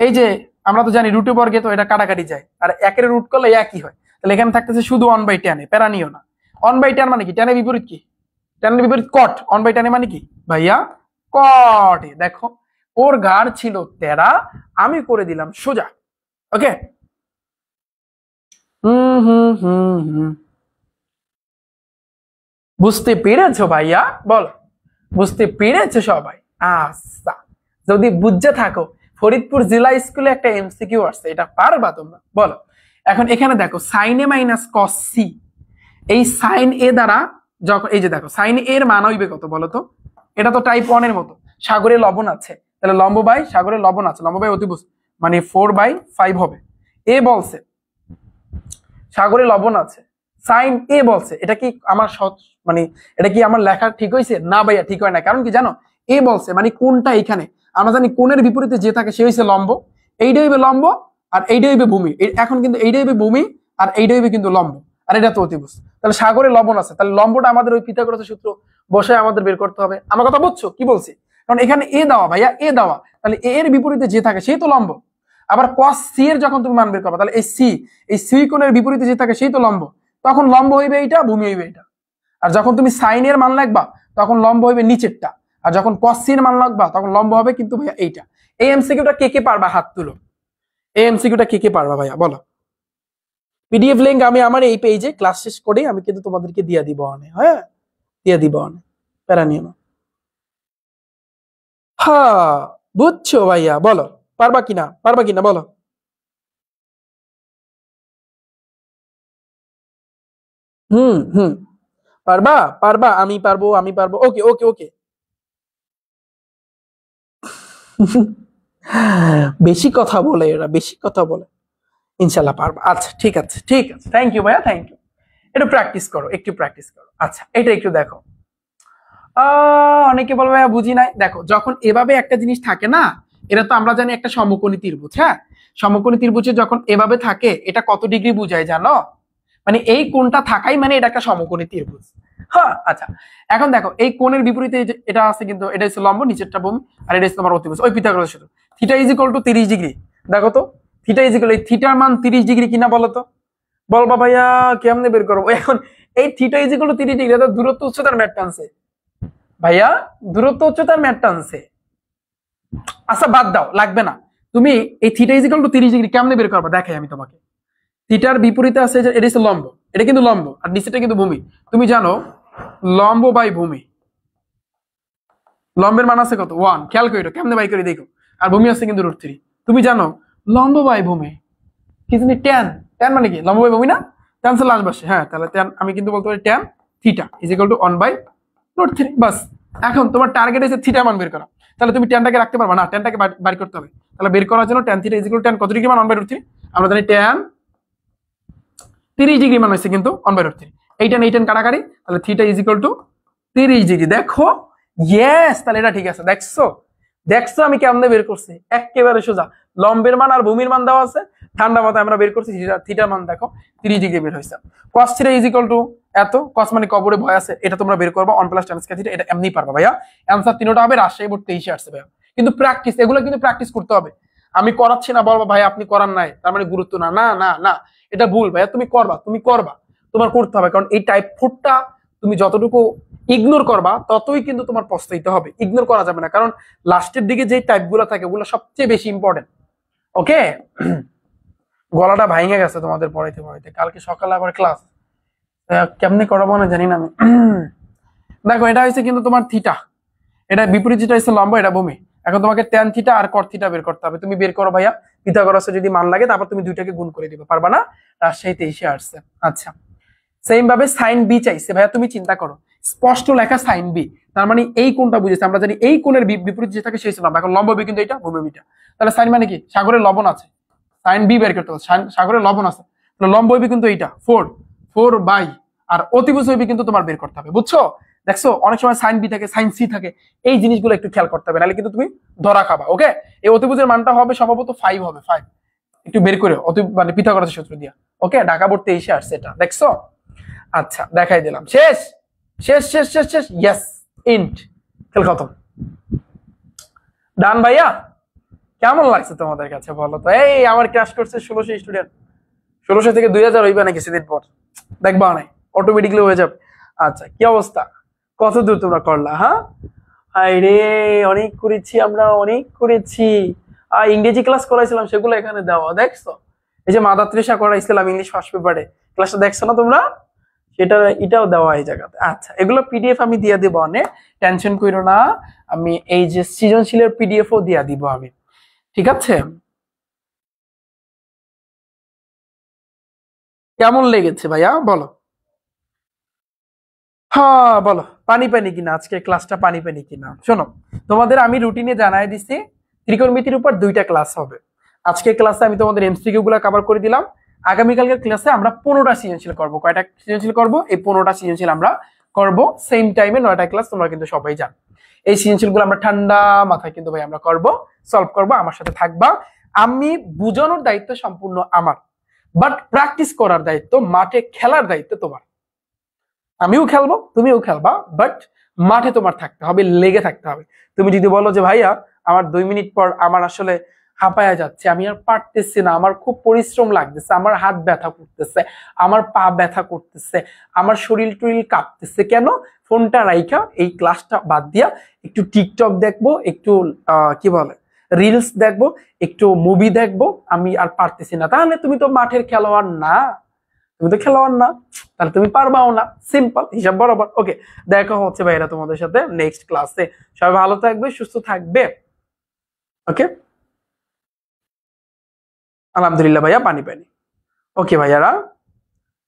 এই যে আমরা তো জানি রুটে বর্গে তো এটা কাটাকাটি যায়, আর একের রুট করলে একই হয়। তাহলে এখানে থাকতেছে শুধু 1/10 এ, প্যারা নিও না। 1/10 মানে কি? 10 এর বিপরীত কি? 10 এর বিপরীত কট। 1/10 মানে কি ভাইয়া? কট। দেখো ওর ঘাড় ছিল তেরা, আমি করে দিলাম সোজা। ওকে বুঝতে পেরেছো ভাইয়া? বল বুঝতে পেরেছো সবাই? আচ্ছা যদি বুঝতে থাকো, ফরিদপুর জেলা স্কুলে একটা এমসিকিউ আসছে, এটা পারবা তোমরা? বলো। এখন এখানে দেখো সাইন এ মাইনাস কস সি, এই সাইন এ দ্বারা যখন এই যে দেখো সাইন এর মান হইবে কত বলো তো? এটা তো টাইপ 1 এর মতো, সাগরে লবণ আছে, তাহলে লম্ব বাই সাগরে লবণ আছে, লম্ব বাই অতিভুজ মানে 4/5 হবে। এ বলছে সাগরে লবণ আছে, সাইন এ বলছে, এটা কি আমার মানে এটা কি আমার লেখা ঠিক হয়েছে? না ভাইয়া ঠিক হয় না। কারণ কি জানো? এ বলছে মানে কোনটা এখানে আমরা জানি কোণের বিপরীতে যে থাকে সে হইছে লম্ব, এইটা হইবে লম্ব আর এইটা হইবে ভূমি। এখন কিন্তু এইটা হইবে ভূমি আর এইটা হইবে কিন্তু লম্ব, আর এটা তো অতিভুজ। তাহলে সাগরে লবণ আছে, তাহলে লম্বটা আমাদের ওই পিথাগোরাসের সূত্র বসায় আমাদের বের করতে হবে। আমার কথা বুঝছো কি বলছি? কারণ এখানে এ দেওয়া ভাইয়া, এ দেওয়া, তাহলে এ এর বিপরীতে যে থাকে সেই তো লম্ব। আবার cos c এর যখন তুমি মান বের করবে, তাহলে এই c কোণের বিপরীতে যে থাকে সেই তো লম্ব, তখন লম্ব হইবে এইটা, ভূমি হইবে এটা। আর যখন তুমি সাইন এর মান লাগবা তখন লম্ব হইবে নিচেরটা, আর যখন cos c এর মান লাগবা তখন লম্ব হবে কিন্তু ভাইয়া এইটা। এই এমসিকিউটা কে কে পারবা? হাত তুলো। এই এমসিকিউটা কে কে পারবা ভাইয়া বলো? পিডিএফ লিংক আমি আমার এই পেজে ক্লাস শেষ করে আমি কিন্তু তোমাদেরকে দিয়ে দিব অনে, হ্যাঁ দিয়ে দিব অনে, প্যারা নিও না। হ্যাঁ বুঝছো ভাইয়া? বলো পারবা কিনা, পারবা কিনা বলো। হুম পারবা, পারবা, আমি পারবো, আমি পারবো। ওকে ওকে ওকে বেশি কথা বলে এরা, বেশি কথা বলে। ইনশাল্লাহ পারবা। আচ্ছা ঠিক আছে ঠিক আছে, থ্যাংক ইউ ভাইয়া, থ্যাংক ইউ। একটু প্র্যাকটিস করো, একটু প্র্যাকটিস করো। আচ্ছা এটা একটু দেখো। অনেকে বলবে ভাইয়া বুঝি নাই। দেখো যখন এভাবে একটা জিনিস থাকে না, এটা তো আমরা জানি একটা সমকোণী ত্রিভুজ। হ্যাঁ সমকোণী ত্রিভুজে যখন এভাবে থাকে এটা কত ডিগ্রি বুঝায় জানো? মানে এই কোণটা থাকাই মানে এটা একটা সমকোণী ত্রিভুজ। হ্যাঁ আচ্ছা এখন দেখো এই কোণের বিপরীতে এটা আছে কিন্তু এটা হচ্ছে লম্ব, নিচেরটা ভূমি, আর এটা হচ্ছে তোমার অতিভুজ, ওই পিথাগোরাস সূত্র। Theta is equal to 30 degree. দেখো তো থিটা ইজ ইকুয়াল, এই থিটার মান 30 ডিগ্রি কিনা বলো তো? বলবা ভাইয়া কেমনে বের করবো? এখন এই theta is equal to 30 degree, এটা দূরত্ব উচ্চতার ম্যাথ টানছে ভাইয়া, দূরত্ব উচ্চতার ম্যাথ টানছে। আচ্ছা বাদ দাও, লাগবে না। তুমি এই theta is equal to 30 degree কেমনে বের করবা দেখাই আমি তোমাকে। থিটার বিপরীতে আছে যে এটা হচ্ছে লম্ব, এটা কিন্তু লম্ব আর নিচেটা কিন্তু ভূমি। তুমি জানো লম্ব বাই ভূমি, লম্বের মান আছে কত? 1। খেয়াল করে কেমনে বাই করে দেখো। আর ভূমি আছে কিন্তু √3। তুমি জানো লম্ব বাই ভূমি কি জানি? ট্যান। ট্যান মানে কি? লম্ব বাই ভূমি না? ট্যান সে লাস্ট বসে। হ্যাঁ তাহলে ট্যান আমি কিন্তু বলতে পারি tan theta is equal two 1/√3। বাস। এখন তোমার টার্গেট হচ্ছে থিটা মান বের করা। তাহলে তুমি ট্যানটাকে রাখতে পারবা না, ট্যানটাকে বের করতে হবে। তাহলে বের করার জন্য tan theta is equal two tan কত ডিগ্রি মান? 1/√3। আমরা জানি ট্যান 30 ডিগ্রি মান হচ্ছে কিন্তু 1/√3। এইটা এই ট্যান কাটাকাটি, তাহলে theta is equal to 30 degree. দেখো ইয়েস, তাহলে এটা ঠিক আছে। দেখছো দেখছো আমি কেমনে বের করছি? একেবারে সোজা। লম্বের মান আর ভূমির মান দেওয়া আছে, ঠান্ডা মাথায় আমরা বের করছি। থিটার মান দেখো 30 ডিগ্রি বের হয়েছে। cos theta is equal two এত, cos মানে কবরে ভয় আছে, এটা তোমরা বের করবা 1 + tan স্কয়ার থিটা। এটা এমনি পারবা ভাইয়া। অ্যানসার তিনটা হবে রাজশাহী বোর্ড 23 আসছে ভাইয়া। কিন্তু প্র্যাকটিস, এগুলো কিন্তু প্র্যাকটিস করতে হবে। আমি করাচ্ছি না বলবা ভাই আপনি করার নাই তার মানে গুরুত্ব না, না না না, এটা ভুল ভাইয়া। তুমি করবা, তুমি করবা, তোমার করতে হবে। কারণ এই টাইপ 4টা তুমি যতটুকু ইগনোর করবা ততই কিন্তু তোমার পস্তাইতে হবে। ইগনোর করা যাবে না, কারণ লাস্টের দিকে যে টাইপগুলো থাকে ওগুলো সবচেয়ে বেশি ইম্পর্টেন্ট। ওকে গলাটা ভাঙে গেছে তোমাদের পড়াইতে পড়াইতে, কালকে সকালে আবার ক্লাস, কেমনে করাবো না জানি না আমি। দেখো এটা হচ্ছে কিন্তু তোমার থিটা, এটা বিপরীত যেটা হচ্ছে লম্ব, এটা ভূমি। এখন তোমাকে ট্যান থিটা আর কট থিটা বের করতে হবে। তুমি বের করো ভাইয়া, পিথাগোরাসে যদি মান লাগে তারপর তুমি দুইটাকে গুণ করে দিবে। পারবা না? রাজশাহী 23 আসছে। আচ্ছা সেম ভাবে সাইন বি চাইছে ভাইয়া, তুমি চিন্তা করো স্পষ্ট লেখা সাইন বি, তার মানে এই কোণটা বুঝেছে। আমরা জানি এই কোণের বিপরীত যে থাকে সেই লম্ব। এখন লম্ব বি কিন্তু এটা, ভূমি বিটা। তাহলে সাইন মানে কি? সাগরে লবণ আছে, সাইন বি বের করতে হবে। সাগরে লবণ আছে, লম্ব হইবে কিন্তু এইটা 4 আর অতিভুজ হইবে কিন্তু তোমার বের করতে হবে, বুঝছো? দেখছো অনেক সময় সাইন বি থাকে, সাইন সি থাকে, এই জিনিসগুলো একটু খেয়াল করতে হবে, নাহলে কিন্তু তুমি ধরা খাবা। ওকে, এই অতিভুজের মানটা হবে সম্ভবত 5 হবে, 5 একটু বের করে মানে পিথাগোরাসের সূত্র দিয়া। ওকে, ঢাকা পড়তে এসে আসছে এটা, দেখছো? আচ্ছা দেখাই দিলাম, শেষ শেষ শেষ শেষ শেষ, ইয়েস, ইন্ট, খেল খতম। ডান ভাইয়া, কেমন লাগছে তোমাদের কাছে বলো তো? এই আমার ক্লাস করছে 1600 স্টুডেন্ট, 1600 থেকে 2000 হইবে না কিছুদিন পর, দেখবা নাই অটোমেটিকলি হয়ে যাবে। আচ্ছা কি অবস্থা, কত দূর তোমরা করলা? হ্যাঁ, হাই রে, অনেক করেছি আমরা, অনেক করেছি। আর ইংরেজি ক্লাস করাইছিলাম সেগুলো এখানে দেওয়া, দেখছো? এই যে মাদার তৃষা করাইছিলাম ইংলিশ ফার্স্ট পেপারে, ক্লাসটা দেখছো না তোমরা? সেটা এটাও দেওয়া এই জায়গাতে। আচ্ছা এগুলো পিডিএফ আমি দিয়ে দিব, অনেক টেনশন করো না, আমি এই যে সৃজনশীলের পিডিএফও দিয়ে দিব আমি, ঠিক আছে? কেমন লেগেছে ভাইয়া বলো? হ্যাঁ বলো, পানি পানি কিনা আজকে ক্লাসটা, পানি পানি কিনা? শোনো, তোমাদের আমি রুটিনে জানাই দিছি ত্রিকোণমিতির উপর 2টা ক্লাস হবে। আজকে ক্লাসে আমি তোমাদের এমসিকিউ গুলা কভার করে দিলাম। আগামীকালকের ক্লাসে আমরা 15টা সৃজনশীল করব। কয়টা সৃজনশীল করব? এই 15টা সৃজনশীল আমরা করব সেম টাইমে, 9টা ক্লাস, তোমরা কিন্তু সবাই জানো। এই সৃজনশীল গুলো আমরা ঠান্ডা মাথায় কিন্তু ভাই আমরা করব, সলভ করব, আমার সাথে থাকবা। আমি বুঝানোর দায়িত্ব সম্পূর্ণ আমার, বাট প্র্যাকটিস করার দায়িত্ব, মাঠে খেলার দায়িত্ব তোমার। আমিও খেলবো, তুমিও খেলবা, বাট মাঠে তোমার থাকতে হবে, লেগে থাকতে হবে। তুমি যদি বলো যে ভাইয়া আমার 2 মিনিট পর আমার আসলে হাঁপায়া যাচ্ছে, আমি আর পারতেছি না, আমার খুব পরিশ্রম লাগতেছে, আমার হাত ব্যথা করতেছে, আমার পা ব্যথা করতেছে, আমার শরীর টরিল কাঁপতেছে, কেন? ফোনটা রাইখা এই ক্লাসটা বাদ দিয়া একটু টিকটক দেখবো, একটু কি বলে রিলস দেখবো, একটু মুভি দেখবো, আমি আর পারতেছি না, তাহলে তুমি তো মাঠের খেলোয়াড় না, তুমি তো খেলোয়াড় না, তাহলে তুমি পারবাও না। সিম্পল, হিসাব বরাবর। ওকে, দেখা হচ্ছে ভাইরা তোমাদের সাথে নেক্সট ক্লাসে। সবাই ভালো থাকবে, সুস্থ থাকবে। ওকে, আলহামদুলিল্লাহ ভাইয়া, পানি পানি। ওকে ভাইয়ারা,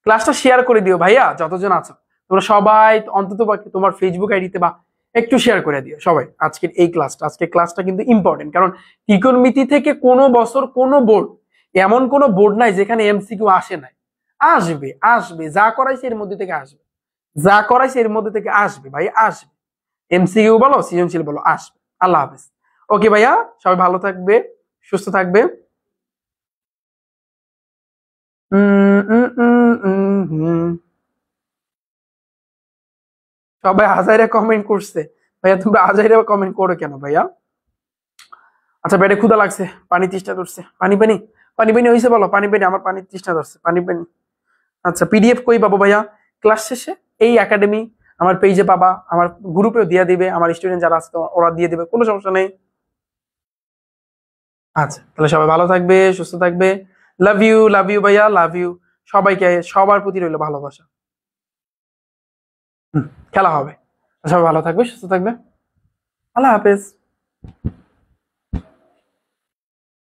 ক্লাসটা শেয়ার করে দিও ভাইয়া, যতজন আছো তোমরা সবাই, অন্তত তোমার ফেসবুক আইডিতে বা একটু শেয়ার করে দিও সবাই আজকের এই ক্লাসটা। আজকের ক্লাসটা কিন্তু ইম্পর্টেন্ট, কারণ ত্রিকোণমিতি থেকে কোনো বছর কোনো বোর্ড, এমন কোনো বোর্ড নাই যেখানে এমসিকিউ আসে নাই। আসবে আসবে, যা করাইছে এর মধ্যে থেকে আসবে, যা করাইছে এর মধ্যে থেকে আসবে ভাই, আসবে। এমসিকিউ বলো, সৃজনশীল বলো, আসবে। আল্লাহ হাফেজ। ওকে ভাইয়া, সবাই ভালো থাকবে, সুস্থ থাকবে। উম উম উম উম হুম। সবাই হাজাইরা কমেন্ট করছে, ভাইয়া তুমি হাজাইরা কমেন্ট করো কেন ভাইয়া? আচ্ছা পেটে ক্ষুধা লাগছে, পানি তৃষ্ণা ধরছে, পানি পানি, পানি পানি হয়েছে বলো, পানি পানি, আমার পানি তৃষ্ণা ধরছে, পানি পানি। আচ্ছা পিডিএফ কই পাবো ভাইয়া? ক্লাস শেষে এই একাডেমি আমার পেজে পাবা, আমার গ্রুপেও দিয়ে দিবে, আমার স্টুডেন্ট যারা আছে ওরা দিয়ে দিবে, কোনো সমস্যা নেই। আচ্ছা তাহলে সবাই ভালো থাকবে, সুস্থ থাকবে। লাভ ইউ, লাভ ইউ ভাইয়া, লাভ ইউ। সবাইকে, সবার প্রতি রইল ভালোবাসা। হুম, খেলা হবে। সবাই ভালো থাকবে, সুস্থ থাকবে। আল্লাহ হাফেজ।